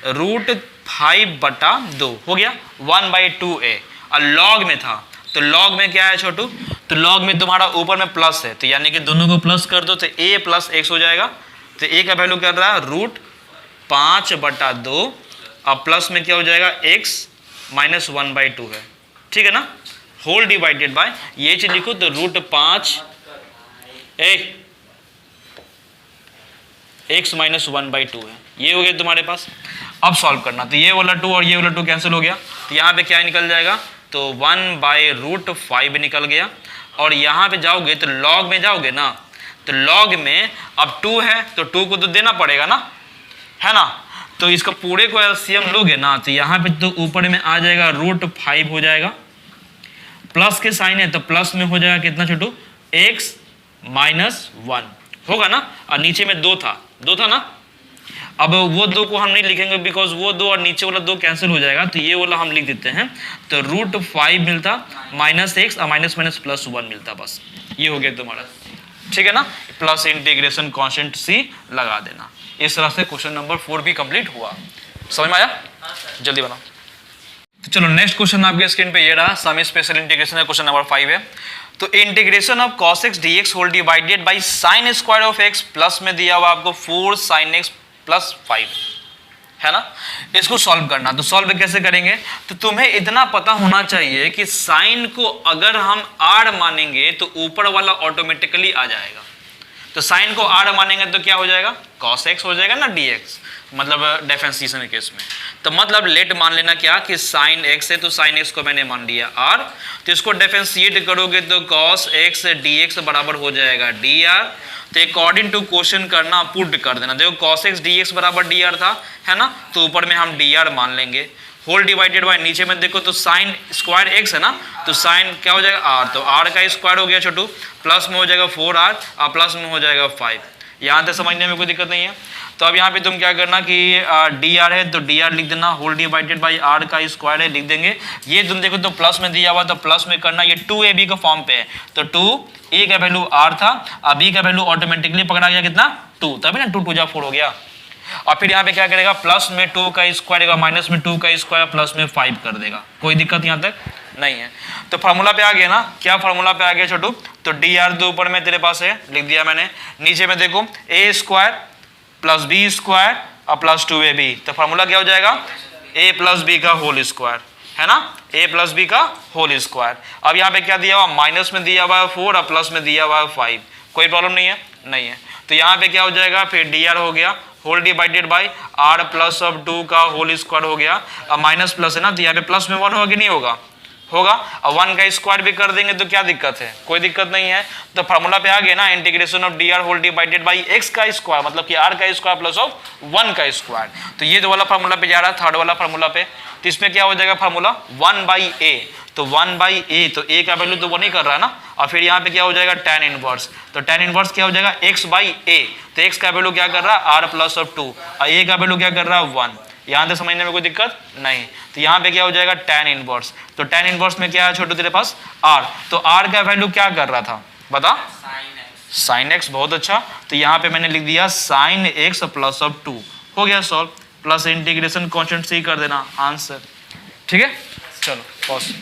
√5/2 हो गया 1/2a, और लॉग में था तो लॉग में क्या है छोटू, तो लॉग में तुम्हारा ऊपर में प्लस है, तो यानी कि दोनों को प्लस कर दो तो a प्लस एक्स हो जाएगा। तो a का वैल्यू कर रहा है √5/2 और प्लस में क्या हो जाएगा x माइनस 1/2 है, ठीक है ना। होल डिवाइडेड बाय ये चीज लिखो तो √5 x माइनस 1/2 है, ये हो गया तुम्हारे पास। अब सॉल्व करना, तो ये वाला 2 और ये वाला 2 कैंसिल हो गया, तो यहाँ पे क्या निकल जाएगा, तो 1/√5 निकल गया। और यहाँ पे जाओगे तो लॉग में जाओगे ना, तो लॉग में अब 2 है तो 2 को तो देना पड़ेगा ना, है ना। तो इसका पूरे को एलसीएम लोगे ना, तो यहाँ पे तो ऊपर में आ जाएगा √5 हो जाएगा, प्लस के साइन है तो प्लस में हो जाएगा कितना छोटू x माइनस 1 होगा ना, और नीचे में 2 था ना। अब वो 2 को हम नहीं लिखेंगे बिकॉज वो 2 और नीचे वाला 2 कैंसिल हो जाएगा, तो ये वाला हम लिख देते हैं। तो √5 मिलता माइनस एक्स और माइनस माइनस प्लस 1 मिलता, बस ये हो गया तुम्हारा, ठीक है ना। प्लस इंटीग्रेशन कांस्टेंट c लगा देना। इस तरह से क्वेश्चन नंबर 4 भी कंप्लीट हुआ। समझ में आया? जल्दी बनाओ। तो चलो नेक्स्ट क्वेश्चन आपके स्क्रीन पे ये रहा, सम स्पेशल इंटीग्रेशन है, क्वेश्चन नंबर 5 है। तो integration of cos x dx whole divided by sin square of x, plus में दिया हुआ आपको 4 sin x प्लस 5 है ना। इसको सॉल्व करना, तो सॉल्व कैसे करेंगे, तो तुम्हें इतना पता होना चाहिए कि साइन को अगर हम r मानेंगे तो ऊपर वाला ऑटोमेटिकली आ जाएगा। तो साइन को r मानेंगे तो क्या हो जाएगा, cos x हो जाएगा ना dx, मतलब डिफरेंशिएशन के केस में। तो मतलब लेट मान लेना क्या कि साइन x है तो साइन x को मैंने मान लिया r, तो इसको डिफरेंशिएट करोगे तो cos x dx बराबर हो जाएगा dr। तो अकॉर्डिंग टू क्वेश्चन करना, पुट कर देना। देखो cos x dx बराबर dr था, है ना, तो ऊपर में हम dr मान लेंगे। होल डिवाइडेड बाय नीचे में देखो तो साइन स्क्वायर x है ना, तो साइन क्या हो जाएगा r, तो r का स्क्वायर हो गया छोटू, प्लस में हो जाएगा 4r और प्लस में हो जाएगा 5। यहाँ तक समझने में कोई दिक्कत नहीं है। तो अब यहाँ पे तुम क्या करना कि dr है तो dr लिख देना, होल डिवाइडेड बाई r का स्क्वायर है लिख देंगे। ये तुम देखो तो प्लस में दिया हुआ तो प्लस में करना, ये 2ab का फॉर्म पे है तो 2a का वैल्यू r था, अब b का वैल्यू ऑटोमेटिकली पकड़ा गया कितना 2, तभी ना 2 2 जा 4 हो गया। और फिर यहाँ पे क्या करेगा, प्लस में 2 का स्क्वायर, माइनस में 2 का स्क्वायर, प्लस में 5 कर देगा। कोई दिक्कत यहाँ तक नहीं है। तो फार्मूला पे आ गया ना, क्या फार्मूला पे आ गया छोटू, तो dr तो ऊपर में तेरे पास है लिख दिया मैंने, नीचे में देखो a square plus B square और प्लस 2ab, तो फार्मूला क्या हो जाएगा a प्लस बी का होल स्क्वायर, है ना, a प्लस बी का होल स्क्वायर। अब यहाँ पे क्या दिया हुआ, माइनस में दिया हुआ है 4 और प्लस में दिया हुआ है 5, कोई प्रॉब्लम नहीं है, नहीं है। तो यहाँ पे क्या हो जाएगा, फिर dr हो गया whole divided by r plus of 2 का होल स्क्वायर हो गया, अब माइनस प्लस है ना, तो यहाँ पे प्लस में 1 होगा कि नहीं होगा, होगा। अब 1 का स्क्वायर भी कर देंगे तो क्या दिक्कत है, कोई दिक्कत नहीं है। तो फार्मूला पे आ गया ना, integration of dr whole divided by x का स्क्वायर, मतलब कि r का स्क्वायर प्लस ऑफ 1 का स्क्वायर। तो ये तो वाला फार्मूला पे जा रहा है, थर्ड वाला फार्मूला पे। तो इसमें क्या हो जाएगा फार्मूला 1/a, तो 1/a, तो a का वैल्यू तो वो नहीं कर रहा है ना, और फिर यहाँ पे क्या हो जाएगा tan इनवर्स, तो tan इनवर्स क्या हो जाएगा x/a, तो x का वैल्यू क्या कर रहा है r प्लस ऑफ 2 और a का वैल्यू क्या कर रहा है 1। यहाँ तक समझने में कोई दिक्कत नहीं। तो यहाँ पे क्या हो जाएगा tan इनवर्स, तो tan इनवर्स में क्या है छोटू तेरे पास r, तो r का वैल्यू क्या कर रहा था बता, sin x, बहुत अच्छा। तो यहाँ पे मैंने लिख दिया sin x प्लस ऑफ 2, हो गया सॉल्व, प्लस इंटीग्रेशन कांस्टेंट से ही कर देना आंसर, ठीक है। चलो पॉज।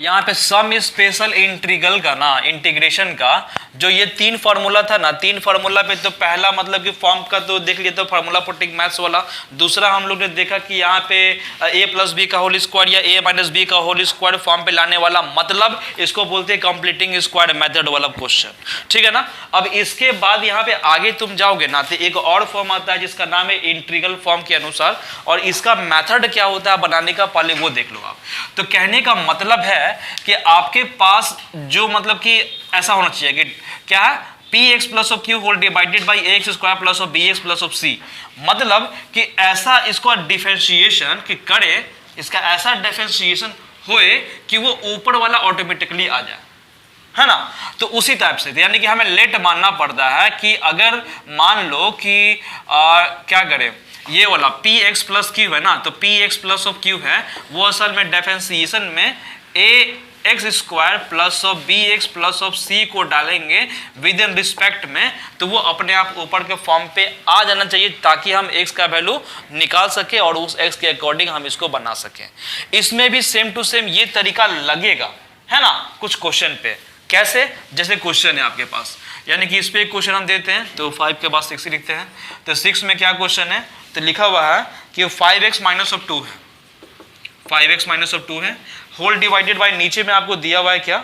यहाँ पे सम स्पेशल इंटीग्रल का ना, इंटीग्रेशन का जो ये 3 फार्मूला था ना, 3 फार्मूला पे तो पहला मतलब कि फॉर्म का तो देख लिया, तो फार्मूला पुटिंग मैथ्स वाला। दूसरा हम लोग ने देखा कि यहाँ पे a प्लस बी का होल स्क्वायर या a माइनस बी का होल स्क्वायर फॉर्म पे लाने वाला, मतलब इसको बोलते हैं कंप्लीटिंग स्क्वायर मेथड वाला क्वेश्चन, ठीक है ना। अब इसके बाद यहाँ पे आगे तुम जाओगे ना तो एक और फॉर्म आता है जिसका नाम है इंटीग्रल फॉर्म के अनुसार, और इसका मेथड क्या होता है बनाने का पहले वो देख लो आप। तो कहने का मतलब है कि आपके पास जो मतलब कि ऐसा होना चाहिए कि क्या है px plus of q whole divided by ax square plus of bx plus of c, मतलब कि ऐसा इसको डिफरेंशिएशन कि करे, इसका ऐसा डिफरेंशिएशन होए कि वो ऊपर वाला ऑटोमेटिकली आ जाए, है ना। तो उसी टाइप से यानी कि हमें लेट मानना पड़ता है कि अगर मान लो कि क्या करें, ये वाला पी एक्स प्लस क्यू है ना, तो P x plus of Q है वो असल में डिफरेंशिएशन में a x square plus of b x plus of c को डालेंगे विद इन रिस्पेक्ट में, तो वो अपने आप ऊपर के फॉर्म पे आ जाना चाहिए ताकि हम एक्स का वैल्यू निकाल सके और उस एक्स के अकॉर्डिंग हम इसको बना सकें। इसमें भी सेम टू सेम ये तरीका लगेगा, है ना, कुछ क्वेश्चन पे। कैसे? जैसे क्वेश्चन है आपके पास, यानी कि इस पे एक क्वेश्चन हम देते हैं तो 5 के बाद 6 लिखते हैं। तो 6 में क्या क्वेश्चन है, तो लिखा हुआ है कि 5x माइनस ऑफ 2 है, 5x माइनस ऑफ 2 है, होल डिवाइडेड बाय नीचे में आपको दिया हुआ है क्या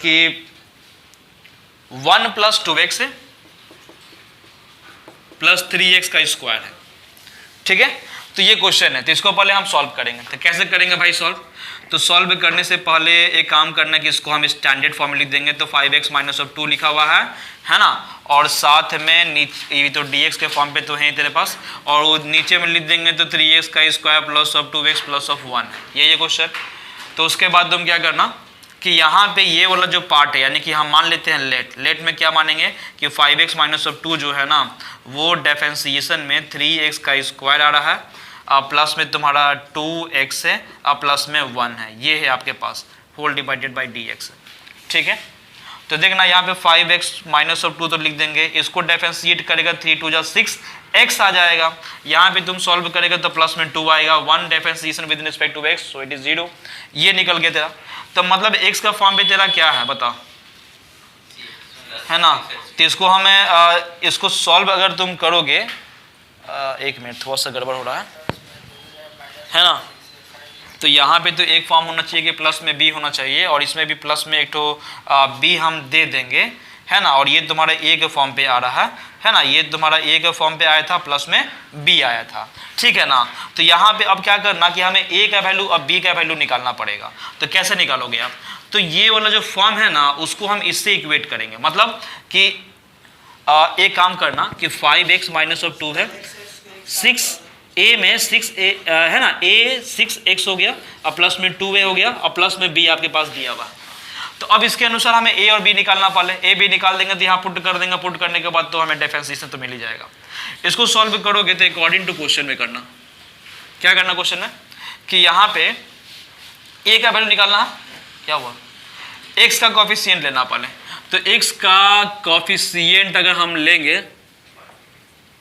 कि 1 प्लस 2x है प्लस 3x का स्क्वायर है। ठीक है, तो ये क्वेश्चन है, तो इसको पहले हम सॉल्व करेंगे। तो कैसे करेंगे भाई सॉल्व? तो सॉल्व करने से पहले एक काम करना है कि इसको हम स्टैंडर्ड फॉर्म में लिख देंगे। तो 5x माइनस ऑफ 2 लिखा हुआ है ना, और साथ में नीचे ये तो dx के फॉर्म पे तो है तेरे पास, और वो नीचे में लिख देंगे तो 3x का square plus of 2x plus of 1 है, ये क्वेश्चन। तो उसके बाद तुम क्या करना कि यहाँ पे ये वाला जो पार्ट है, यानी कि हम मान लेते हैं लेट में क्या मानेंगे कि 5x माइनस ऑफ 2 जो है ना वो डिफरेंशिएशन में 3x का स्क्वायर आ रहा है, प्लस में तुम्हारा 2x है और प्लस में 1 है, ये है आपके पास होल डिवाइडेड बाई dx। ठीक है, तो देखना यहाँ पे 5x माइनस ऑफ 2 तो लिख देंगे, इसको डिफरेंशिएट करेगा 3 2 जा 6 x आ जाएगा, यहाँ पे तुम सॉल्व करेगा तो प्लस में 2 आएगा, 1 differentiation with respect to x, so it is 0, ये निकल गया तेरा। तो मतलब x का फॉर्म पे तेरा क्या है बता, है ना। तो इसको हमें इसको सॉल्व अगर तुम करोगे, एक मिनट थोड़ा सा गड़बड़ हो रहा है ना। तो यहाँ पे तो एक फॉर्म होना चाहिए कि प्लस में b होना चाहिए, और इसमें भी प्लस में एक तो b हम दे देंगे, है ना, और ये तुम्हारा a के फॉर्म पे आ रहा है ना, ये तुम्हारा a के फॉर्म पे आया था प्लस में b आया था। ठीक है ना। तो यहाँ पे अब क्या करना कि हमें a का वैल्यू और b का वैल्यू निकालना पड़ेगा। तो कैसे निकालोगे आप? तो ये वाला जो फॉर्म है ना उसको हम इससे इक्वेट करेंगे, मतलब कि एक काम करना कि 5x माइनस ऑफ 2 है, 6a में 6a है ना, a 6x हो गया और प्लस में 2a हो गया और प्लस में b आपके पास दिया हुआ। तो अब इसके अनुसार हमें a और b निकालना, पहले a b निकाल देंगे तो यहाँ पुट कर देंगे, पुट करने के बाद तो हमें डिफरेंशिएशन तो मिल ही जाएगा। इसको सॉल्व करोगे तो अकॉर्डिंग टू क्वेश्चन में करना, क्या करना क्वेश्चन में कि यहाँ पे a का वैल्यू निकालना है, क्या हुआ, x का कोफिशिएंट लेना पहले। तो x का कोफिशिएंट अगर हम लेंगे,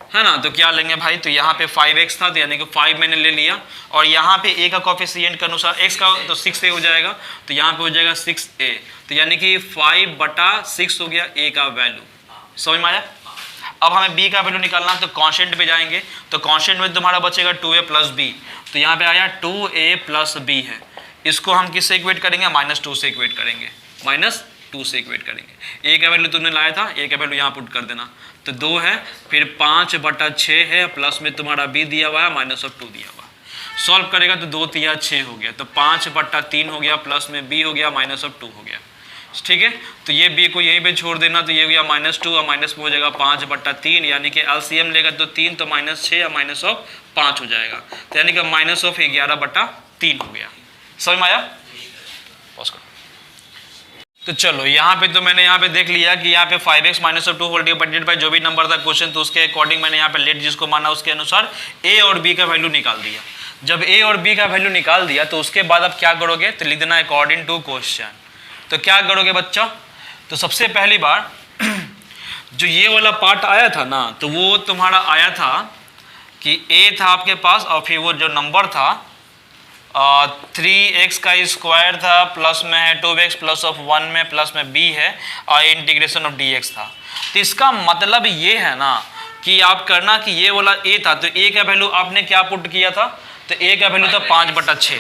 है ना, तो क्या लेंगे भाई, तो यहाँ पे 5x था तो यानी कि 5 मैंने ले लिया, और यहाँ पे a का कोफिशिएंट के अनुसार x का तो 6a हो जाएगा, तो यहाँ पे हो जाएगा 6a, तो यानी कि 5/6 हो गया a का वैल्यू। समझ में आया? अब हमें b का वैल्यू निकालना है, तो कांस्टेंट पे जाएंगे, तो कांस्टेंट में तुम्हारा बचेगा 2a प्लस b, तो यहाँ पे आया 2a प्लस b है, इसको हम किससे इक्वेट करेंगे, -2 से इक्वेट करेंगे, -2 से इक्वेट करेंगे। a का वैल्यू तुमने लाया था, a का वैल्यू यहाँ पुट कर देना, तो 2 है, फिर 5/6 है, प्लस में तुम्हारा b दिया हुआ है, -2 दिया हुआ। सॉल्व करेगा तो 2 3 6 हो गया, तो 5/3 हो गया, प्लस में b हो गया, -2 हो गया। ठीक है, तो ये b को यहीं पे छोड़ देना, तो ये हो गया -2 और माइनस में हो जाएगा 5/3, यानी कि एलसीएम लेगा तो 3, तो -6 और -5 हो जाएगा, तो यानी कि -11/3 हो गया। समझ में आया? पॉज करो। तो चलो यहाँ पे तो मैंने यहाँ पे देख लिया कि यहाँ पे 5x minus of 2 whole divided by जो भी नंबर था क्वेश्चन, तो उसके अकॉर्डिंग मैंने यहाँ पे लेट जिसको माना उसके अनुसार a और b का वैल्यू निकाल दिया। जब a और b का वैल्यू निकाल दिया तो उसके बाद अब क्या करोगे, तो लिख देना अकॉर्डिंग टू क्वेश्चन। तो क्या करोगे बच्चा, तो सबसे पहली बार जो ये वाला पार्ट आया था ना, तो वो तुम्हारा आया था कि a था आपके पास, और फिर वो जो नंबर था 3x का स्क्वायर था, प्लस में है 2x प्लस ऑफ 1 में प्लस में b है, और इंटीग्रेशन ऑफ dx था। तो इसका मतलब ये है ना कि आप करना कि ये वाला a था, तो a का वैल्यू आपने क्या पुट किया था, तो a का वैल्यू था 5/6,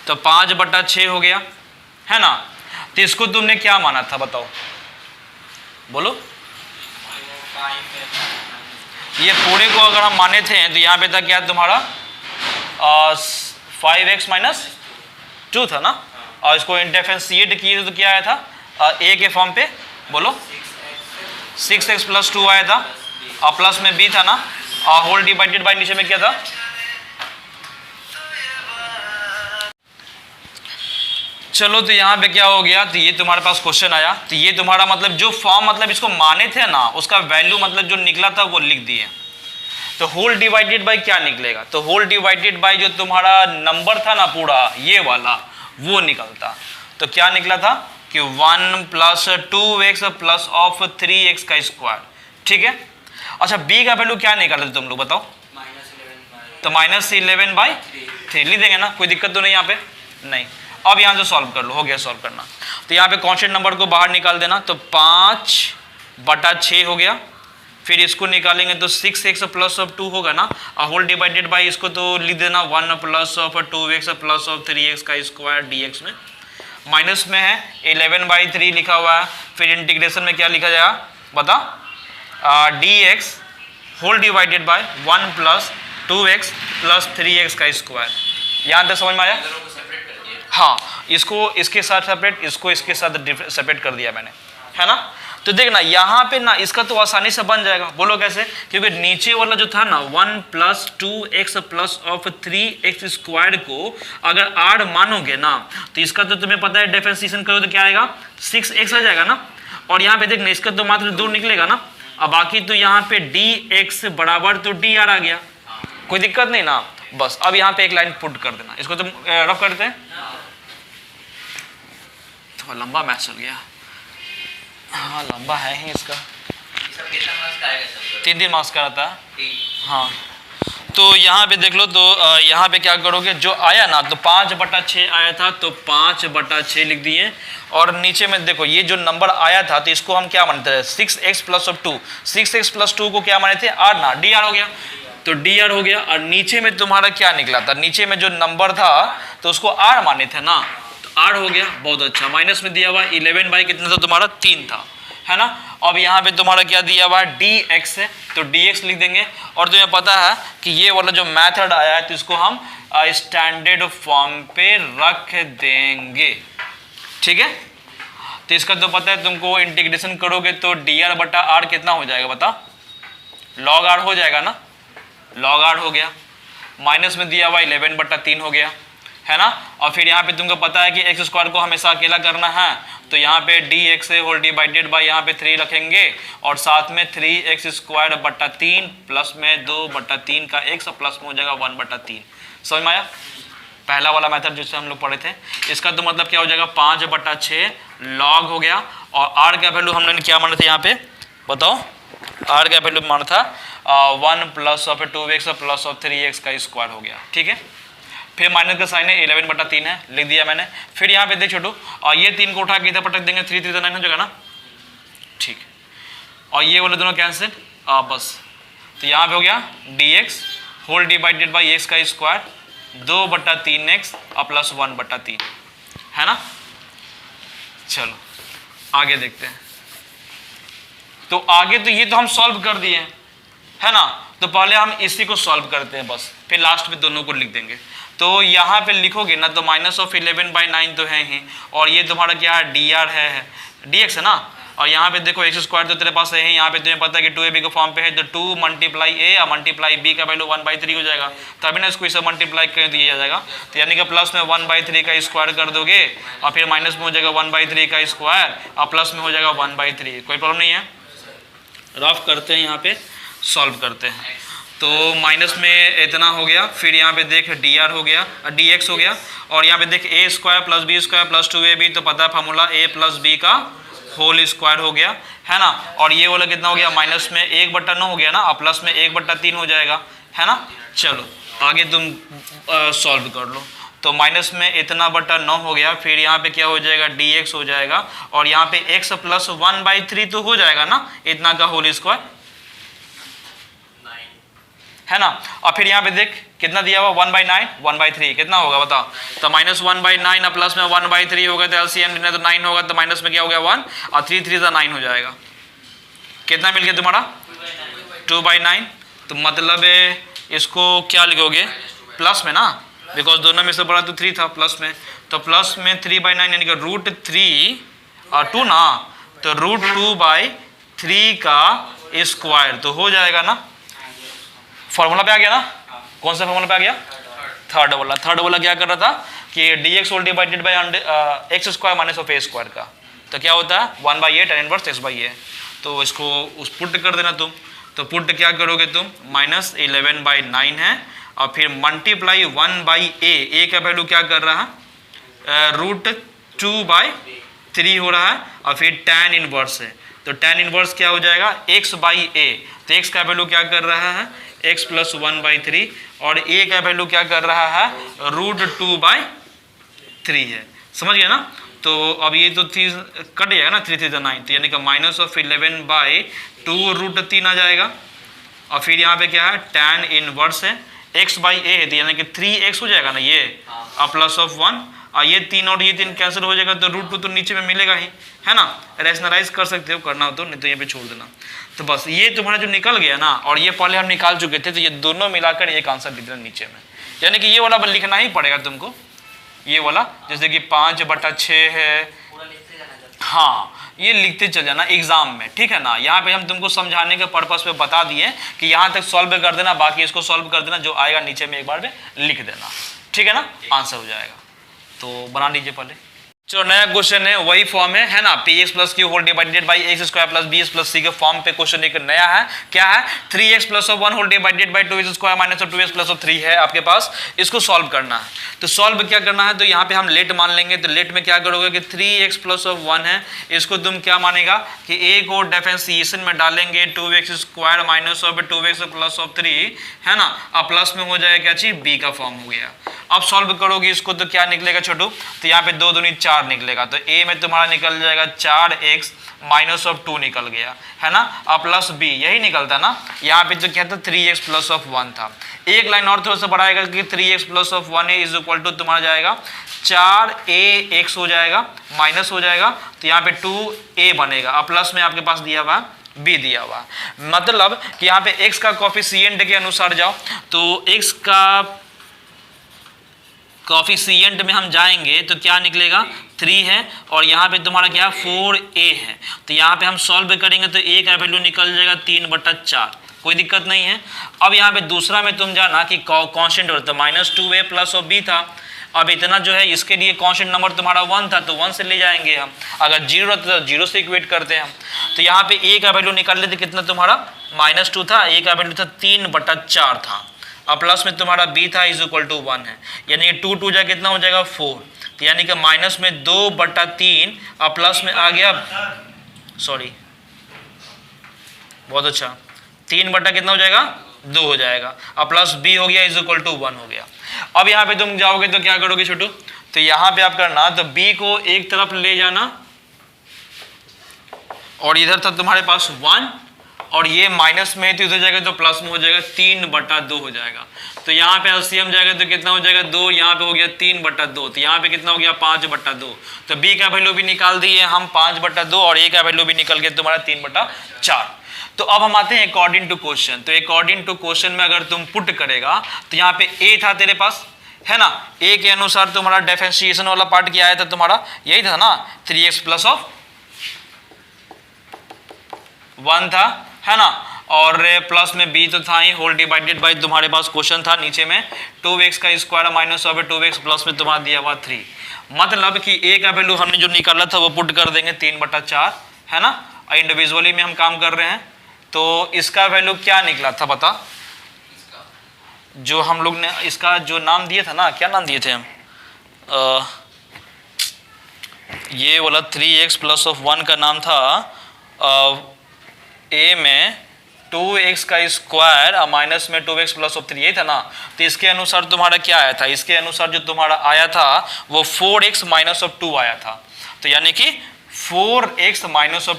तो 5/6 हो गया, है ना। तो इसको तुमने क्या माना था बताओ, बोलो। ये पूरे को अगर हम माने थे तो यहाँ पे था क्या तुम्हारा 5x माइनस 2 था ना, और इसको डिफरेंशिएट किए तो क्या आया था a के फॉर्म पे, बोलो 6x प्लस 2 आया था, और प्लस में b था ना, और होल डिवाइडेड बाय नीचे में क्या था, चलो तो यहाँ पे क्या हो गया, तो ये तुम्हारे पास क्वेश्चन आया, तो ये तुम्हारा मतलब जो फॉर्म मतलब इसको माने थे ना, उसका वैल्यू मतलब जो निकला था वो लिख दिए। तो होल डिवाइडेड बाय क्या निकलेगा, तो होल डिवाइडेड बाय जो तुम्हारा नंबर था ना पूरा ये वाला वो निकलता। तो क्या निकला था कि 1 plus 2x plus of 3x का स्क्वायर, ठीक है। अच्छा b का वैल्यू क्या निकाला तुम लोग बताओ, तो -11/3 लिख देंगे ना, कोई दिक्कत तो नहीं यहाँ पे, नहीं। अब यहाँ से सॉल्व कर लो, हो गया सॉल्व करना। तो यहाँ पे कांस्टेंट नंबर को बाहर निकाल देना, तो 5/6 हो गया। फिर इसको निकालेंगे तो 6x प्लस ऑफ 2 होगा ना, होल डिवाइडेड बाई इसको तो लिख देना 1 plus of 2x plus of 3x का स्क्वायर dx में। माइनस में है 11/3 लिखा हुआ है, फिर इंटीग्रेशन में क्या लिखा जाएगा बता, dx whole divided by 1 plus 2x plus 3x का स्क्वायर। यहाँ तक समझ में आया? हाँ, इसको इसके साथ सेपरेट, इसको इसके साथ सेपरेट कर दिया मैंने, है ना। तो देखना यहाँ पे ना इसका तो आसानी से बन जाएगा, बोलो कैसे, क्योंकि नीचे वाला जो था ना 1 plus 2x plus of 3x square को अगर r मानोगे ना, तो इसका तो तुम्हें पता है डिफरेंशिएशन करो तो क्या आएगा 6x आ जाएगा ना। और यहाँ पे देखना इसका तो मात्र 2 निकलेगा ना, अब बाकी तो यहाँ पे dx बराबर तो dr आ गया, कोई दिक्कत नहीं ना। बस अब यहाँ पे एक लाइन पुट कर देना, इसको तुम रफ करते हैं, थोड़ा लंबा मैच चल गया, हाँ लंबा है ही इसका, 3 मार्क्स का रहता है। हाँ तो यहाँ पे देख लो, तो यहाँ पे क्या करोगे, जो आया ना तो 5/6 आया था, तो 5/6 लिख दिए। और नीचे में देखो ये जो नंबर आया था तो इसको हम क्या मानते हैं 6x plus of 2, 6x plus 2 को क्या माने थे r ना, dr हो गया, तो dr हो गया। और नीचे में तुम्हारा क्या निकला था, नीचे में जो नंबर था तो उसको r माने थे ना, r हो गया, बहुत अच्छा। माइनस में दिया हुआ 11 कितना था तुम्हारा 3 था, है ना। अब यहाँ पे तुम्हारा क्या दिया हुआ है dx है, तो dx लिख देंगे। और तुम्हें पता है कि ये वाला जो मेथड आया है तो इसको हम स्टैंडर्ड फॉर्म पे रख देंगे, ठीक है। तो इसका तो पता है तुमको, इंटीग्रेशन करोगे तो dr/r कितना हो जाएगा बता, log r हो जाएगा ना, log r हो गया। माइनस में दिया हुआ 11/3 हो गया, है ना। और फिर यहाँ पे तुमको पता है कि x स्क्वायर को हमेशा अकेला करना है, तो यहाँ पे dx होल डिवाइडेड बाय यहाँ पे 3 रखेंगे और साथ में 3x स्क्वायर बटा 3 प्लस में 2/3 का x प्लस में हो जाएगा 1/3। समझ में आया? पहला वाला मेथड जिससे हम लोग पढ़े थे, इसका तो मतलब क्या हो जाएगा 5/6 लॉग हो गया। और r का वैल्यू हमने क्या माना था यहाँ पे बताओ, r का वैल्यू माना था 1 plus of 2x plus of 3x का स्क्वायर हो गया, ठीक है। फिर माइनस का साइन है 11/3 है, लिख दिया मैंने। फिर यहाँ पे देख छोटू, और ये 3 को उठा के इधर पटक देंगे, 3 3 9 हो जाएगा ना, ठीक। और ये वाले दोनों कैंसिल, बस। तो यहाँ पे हो गया dx whole divided by x का स्क्वायर 2/3x और प्लस 1/3, है ना। चलो आगे देखते हैं। तो आगे तो ये तो हम सॉल्व कर दिए, है ना। तो पहले हम इसी को सॉल्व करते हैं बस, फिर लास्ट में दोनों को लिख देंगे। तो यहाँ पे लिखोगे ना तो -11/9 तो है ही, और ये तुम्हारा क्या है dr है, dx है ना। और यहाँ पे देखो x स्क्वायर तो तेरे पास है ही, यहाँ पे तुम्हें पता है कि 2ab के फॉर्म पे है, तो 2 मल्टीप्लाई a और मल्टीप्लाई b का वैल्यू 1/3 हो जाएगा, तभी ना इसको इसे मल्टीप्लाई कर दिया जाएगा। तो यानी कि प्लस में 1/3 का स्क्वायर कर दोगे और फिर माइनस में हो जाएगा 1/3 का स्क्वायर और प्लस में हो जाएगा 1/3, कोई प्रॉब्लम नहीं है। रफ करते हैं, यहाँ पे सॉल्व करते हैं। तो माइनस में इतना हो गया, फिर यहाँ पे देख dr हो गया, dx हो गया, और यहाँ पे देख a square plus b square plus 2ab, तो पता है फार्मूला a प्लस b का होल स्क्वायर हो गया, है ना। और ये वाला कितना हो गया, माइनस में 1/9 हो गया ना, और प्लस में 1/3 हो जाएगा, है ना। चलो आगे तुम सॉल्व कर लो। तो माइनस में इतना बटा 9 हो गया, फिर यहाँ पे क्या हो जाएगा dx हो जाएगा, और यहाँ पे x प्लस 1/3 तो हो जाएगा ना, इतना का होल स्क्वायर, है ना। और फिर यहाँ पे देख कितना दिया हुआ 1/9, 1/3 कितना होगा बता, तो -1/9 और प्लस में 1/3 होगा, तो एलसीएम लेना तो 9 होगा, तो माइनस में क्या हो गया 1 और 3 3 9 हो जाएगा। कितना मिल गया तुम्हारा 2/9। तो मतलब इसको क्या लिखोगे प्लस में ना, बिकॉज दोनों में से बड़ा तो 3 था प्लस में, तो प्लस में 3/9 यानी कि √3 और 2 ना, तो √2/3 का स्क्वायर तो हो जाएगा ना। फॉर्मूला पे आ गया ना, कौन सा फॉर्मूला पे आ गया, थर्ड वाला। थर्ड वाला क्या कर रहा था कि dx whole divided by x square minus of a square का, तो क्या होता है 1/a tan inverse x by a. तो इसको उस पुट कर देना तुम, तो पुट क्या करोगे तुम, -11/9 है और फिर मल्टीप्लाई 1/a, ए का वैल्यू क्या कर रहा है √2/3 हो रहा है और फिर tan इनवर्स है, तो tan इनवर्स क्या हो जाएगा x बाई ए, तो x का वैल्यू क्या कर रहा है x + 1/3 और a का वैल्यू क्या कर रहा है √2/3 है, समझ गया ना। तो अब ये तो चीज कट जाएगा ना, 3 3 9, तो यानी कि -11/2 √3 आ जाएगा और फिर यहाँ पे क्या है tan इनवर्स है x बाई ए है, तो यानी कि 3x हो जाएगा ना ये, और +1 और ये 3 और ये 3 कैंसिल हो जाएगा, तो √2 तो नीचे में मिलेगा ही, है ना। रेशनलाइज कर सकते हो, करना हो तो, नहीं तो यहाँ पे छोड़ देना। तो बस ये तुम्हारा जो निकल गया ना, और ये पहले हम निकाल चुके थे, तो ये दोनों मिलाकर एक आंसर लिख देना नीचे में, यानी कि ये वाला लिखना ही पड़ेगा तुमको, ये वाला जैसे कि 5/6 है, हाँ ये लिखते चल जाना एग्जाम में, ठीक है ना। यहाँ पे हम तुमको समझाने के पर्पस पे बता दिए कि यहाँ तक सॉल्व कर देना, बाकी इसको सॉल्व कर देना, जो आएगा नीचे में एक बार में लिख देना, ठीक है ना, आंसर हो जाएगा। तो बना लीजिए पहले। चलो नया क्वेश्चन है, वही फॉर्म है ना, px + q whole divided by x square plus bs + c के फॉर्म पे क्वेश्चन एक नया है, क्या है 3x + 1 whole divided by 2x square minus 2x + 3 है आपके पास, इसको सॉल्व करना है। तो सॉल्व क्या करना है, तो यहाँ पे हम लेट मान लेंगे, तो लेट में क्या करोगे कि 3x + 1 है, इसको तुम क्या मानेगा कि a को डिफरेंशिएशन में डालेंगे 2x स्क्वायर माइनस 2x + 3 है ना, अब प्लस में हो जाएगा क्या चीज b का फॉर्म हो गया। अब सॉल्व करोगे इसको तो क्या निकलेगा छोटू, तो यहाँ पे 2 दूनी 4 निकलेगा, तो a में तुम्हारा निकल जाएगा 4x माइनस 2 निकल गया, है ना, और प्लस b यही निकलता ना। यहाँ पे जो क्या था 3x + 1 था, एक लाइन और थोड़ा सा बढ़ाएगा कि 3x + 1 इज इक्वल टू तुम्हारा जाएगा 4ax हो जाएगा, माइनस हो जाएगा, तो यहाँ पे 2a बनेगा, और प्लस में आपके पास दिया हुआ b दिया हुआ, मतलब कि यहाँ पे x का कोफिशिएंट के अनुसार जाओ, तो x का कोफिशिएंट में हम जाएंगे तो क्या निकलेगा 3 है, और यहाँ पे तुम्हारा क्या 4a है, तो यहाँ पे हम सॉल्व करेंगे तो a का वैल्यू निकल जाएगा 3/4, कोई दिक्कत नहीं है। अब यहाँ पे दूसरा में तुम जाना कि कांस्टेंट होता है -2a प्लस और b था, अब इतना जो है इसके लिए कांस्टेंट नंबर तुम्हारा 1 था, तो 1 से ले जाएंगे हम, अगर 0 रहता तो 0 से इक्वेट करते हैं हम। तो यहाँ पे a का वैल्यू निकाल लेते, कितना तुम्हारा -2 था, a का वैल्यू था 3/4 था, और प्लस में तुम्हारा b था इज इक्वल टू 1 है, यानी 2 2 जा कितना हो जाएगा 4, तो यानी कि माइनस में 2/3 और प्लस में आ गया, सॉरी बहुत अच्छा, 3 बटा कितना हो जाएगा 2 हो जाएगा, और प्लस b हो गया इज इक्वल टू 1 हो गया। अब यहाँ पे तुम जाओगे तो क्या करोगे छोटू, तो यहाँ पे आप करना, तो b को एक तरफ ले जाना और इधर था तुम्हारे पास 1 और ये माइनस में तो इधर जाएगा तो प्लस में हो जाएगा 3/2 हो जाएगा, तो यहाँ पे एलसीएम जाएगा तो कितना हो जाएगा 2, यहाँ पे हो गया 3/2, तो यहाँ पे कितना हो गया 5/2, तो b का वैल्यू भी निकाल दिए हम 5/2 और a का वैल्यू भी निकल गया तुम्हारा 3/4। तो अब हम आते हैं अकॉर्डिंग टू क्वेश्चन, तो अकॉर्डिंग टू क्वेश्चन में अगर तुम पुट करेगा तो यहाँ पे a था तेरे पास, है ना, a के अनुसार तुम्हारा डिफरेंशिएशन वाला पार्ट क्या आया था तुम्हारा, यही था ना 3x + 1 था, है ना, और प्लस में b तो था ही, होल डिवाइडेड बाय तुम्हारे पास क्वेश्चन था नीचे में 2x का स्क्वायर माइनस 2x प्लस में तुम्हारा दिया हुआ 3, मतलब कि a का वैल्यू हमने जो निकाला था वो पुट कर देंगे 3/4, है ना, इंडिविजुअली में हम काम कर रहे हैं, तो इसका वैल्यू क्या निकला था बता, जो हम लोग ने इसका जो नाम दिए था ना, क्या नाम दिए थे हम, ये वाला 3x + 1 का नाम था a में 2x का स्क्वायर और माइनस में 2x + 3, यही था ना, तो इसके अनुसार तुम्हारा क्या आया था, इसके अनुसार जो तुम्हारा आया था वो 4x - 2 आया था, तो यानी कि 4x -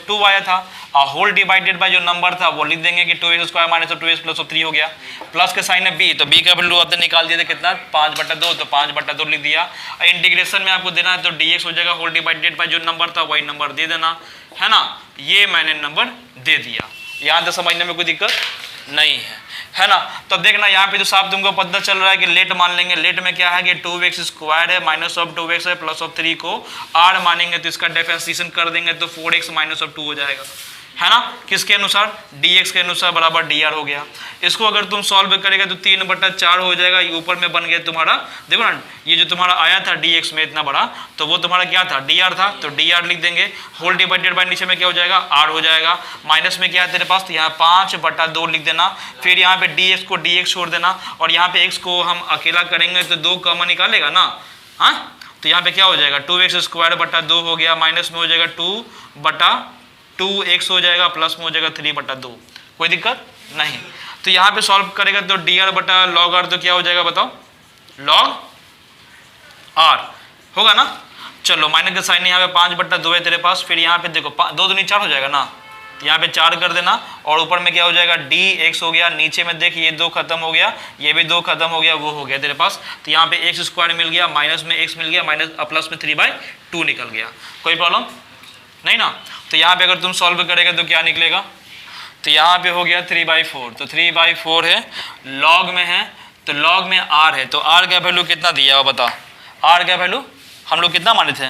2 आया था, और होल डिवाइडेड बाय जो नंबर था वो लिख देंगे कि 2x स्क्वायर माइनस 2x + 3 हो गया, प्लस के साइन है b, तो b का वैल्यू आपने निकाल दिया था कितना 5/2, तो 5/2 लिख दिया, इंटीग्रेशन में आपको देना है तो dx हो जाएगा, होल डिवाइडेड बाय जो नंबर था वही नंबर दे देना, है ना, ये मैंने नंबर दे दिया, यहाँ तक समझने में कोई दिक्कत नहीं है ना। तो देखना यहाँ पे तो साफ तुमको पता चल रहा है कि लेट मान लेंगे, लेट में क्या है कि 2x स्क्वायर है माइनस 2x है प्लस 3 को r मानेंगे, तो इसका डिफरेंशिएशन कर देंगे तो 4x - 2 हो जाएगा, है ना, किसके अनुसार, dx के अनुसार बराबर dr हो गया। इसको अगर तुम सॉल्व करेगा तो 3/4 हो जाएगा, ये ऊपर में बन गया तुम्हारा, देखो ना ये जो तुम्हारा आया था dx में इतना बड़ा, तो वो तुम्हारा क्या था, dr था, तो dr लिख देंगे, होल डिवाइडेड बाय नीचे में क्या हो जाएगा, r हो जाएगा, माइनस में क्या है तेरे पास, तो यहाँ 5/2 लिख देना, फिर यहाँ पे dx को dx छोड़ देना, और यहाँ पे x को हम अकेला करेंगे तो 2 कॉमन निकालेगा ना, हाँ, तो यहाँ पे क्या हो जाएगा 2x²/2 हो गया, माइनस में हो जाएगा 2/2x हो जाएगा, प्लस में हो जाएगा 3/2, कोई दिक्कत नहीं। तो यहाँ पे सॉल्व करेगा तो dr/log r तो क्या हो जाएगा बताओ, log r होगा ना। चलो माइनस का साइन यहाँ पे 5/2 है तेरे पास, फिर यहाँ पे देखो 2 दूनी 4 हो जाएगा ना, तो यहाँ पे 4 कर देना, और ऊपर में क्या हो जाएगा dx हो गया, नीचे में देख ये 2 खत्म हो गया, ये भी 2 खत्म हो गया, वो हो गया तेरे पास, तो यहाँ पे x² मिल गया, माइनस में x मिल गया, माइनस प्लस में 3/2 निकल गया, कोई प्रॉब्लम नहीं ना। तो यहाँ पे अगर तुम सॉल्व करेगा तो क्या निकलेगा, तो यहाँ पे हो गया 3/4, तो 3/4 है, log में है, तो log में r है, तो r का वैल्यू कितना दिया हुआ बता, r का वैल्यू हम लोग कितना माने थे,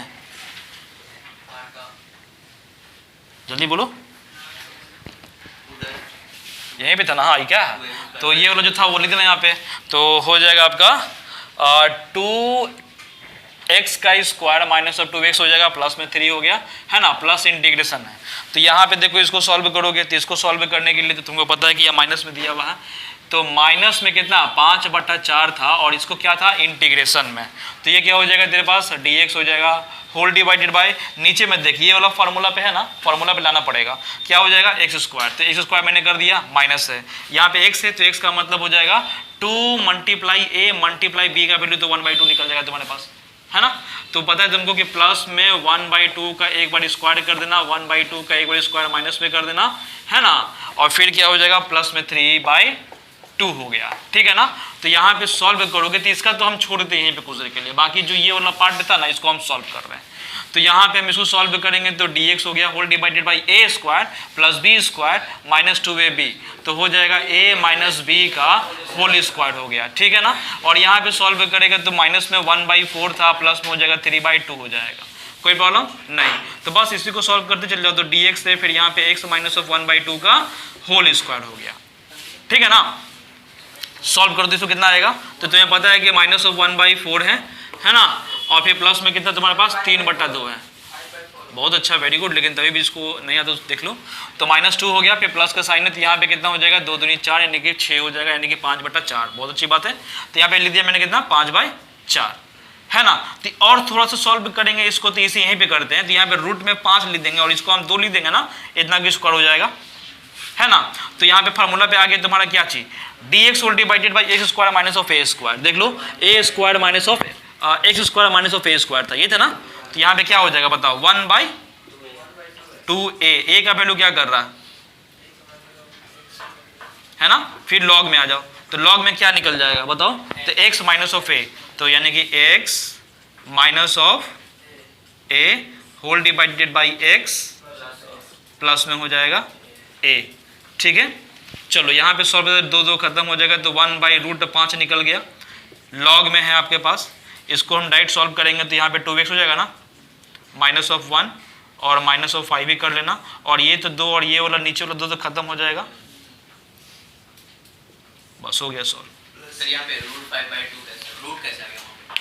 जल्दी बोलो, यहीं पे था ना, हाँ ये क्या है, तो ये वाला जो था वो लिख देना यहाँ पे, तो हो जाएगा आपका 2x² माइनस ऑफ 2x हो जाएगा, प्लस में 3 हो गया, है ना, प्लस इंटीग्रेशन है। तो यहाँ पे देखो इसको सॉल्व करोगे, तो इसको सॉल्व करने के लिए तो तुमको पता है कि यह माइनस में दिया हुआ है, तो माइनस में कितना 5/4 था, और इसको क्या था इंटीग्रेशन में, तो ये क्या हो जाएगा तेरे पास dx हो जाएगा, होल डिवाइडेड बाय नीचे में देखिए ये वाला फार्मूला पे है ना, फार्मूला पे लाना पड़ेगा, क्या हो जाएगा x², तो x² मैंने कर दिया, माइनस है, यहाँ पे x है, तो x का मतलब हो जाएगा 2 × a × b का वैल्यू तो 1/2 निकल जाएगा तुम्हारे पास, है ना। तो पता है तुमको कि प्लस में 1/2 का एक बार स्क्वायर कर देना, 1/2 का एक बार स्क्वायर माइनस में कर देना, है ना, और फिर क्या हो जाएगा प्लस में 3/2 हो गया, ठीक है ना। तो यहाँ पे सॉल्व करोगे तो इसका तो हम छोड़ देते हैं यहीं पे कुछ देर के लिए, बाकी जो ये वाला पार्ट था ना इसको हम सॉल्व कर रहे हैं। तो यहाँ पे हम इसको सॉल्व करेंगे तो dx हो गया whole divided by a² plus b² minus 2ab, तो हो जाएगा a माइनस b का होल स्क्वायर हो गया, ठीक है ना। और यहाँ पे सॉल्व करेगा तो माइनस में 1/4 था, प्लस में हो जाएगा 3/2 हो जाएगा, कोई प्रॉब्लम नहीं। तो बस इसी को सॉल्व करते चल जाओ, तो dx है, फिर यहाँ पे x माइनस ऑफ 1/2 का होल स्क्वायर हो गया, ठीक है ना। सॉल्व कर दो इसको कितना आएगा, तो तुम्हें पता है कि माइनस ऑफ 1/4 है ना, और फिर प्लस में कितना तुम्हारे पास 3/2 है, बहुत अच्छा वेरी गुड, लेकिन तभी भी इसको नहीं आता तो देख लो, तो -2 हो गया, फिर प्लस का साइन है, तो यहाँ पे कितना हो जाएगा 2 दूनी 4 यानी कि 6 हो जाएगा, यानी कि 5/4, बहुत अच्छी बात है। तो यहाँ पे लिख दिया मैंने कितना 5/4, है ना। तो और थोड़ा सा सॉल्व करेंगे इसको, तो इसे यहीं पे करते हैं, तो यहाँ पे रूट में 5 लिख देंगे और इसको हम 2 लिख देंगे ना, इतना की स्क्वायर हो जाएगा, है ना। तो यहाँ पे फार्मूला पे आ गया तुम्हारा क्या चीज, dx whole divided by x² minus of a², देख लो a² minus of x² minus of a² था, ये था ना। तो यहाँ पे क्या हो जाएगा बताओ 1/2a, a का वैल्यू क्या कर रहा है ना, फिर log में आ जाओ, तो log में क्या निकल जाएगा बताओ, तो x माइनस ऑफ a, तो यानी कि x minus of a whole divided by x plus में हो जाएगा a, ठीक है। चलो यहाँ पे सॉल्व 2 खत्म हो जाएगा, तो 1/√5 निकल गया, log में है आपके पास, इसको हम डायरेक्ट सॉल्व करेंगे तो यहाँ पे 2x हो जाएगा ना, माइनस ऑफ 1 और माइनस ऑफ 5 भी कर लेना, और ये तो 2 और ये वाला नीचे वाला 2 तो खत्म हो जाएगा, बस हो गया सॉल्व। सर यहाँ पे √5/2 कैसे आ गया?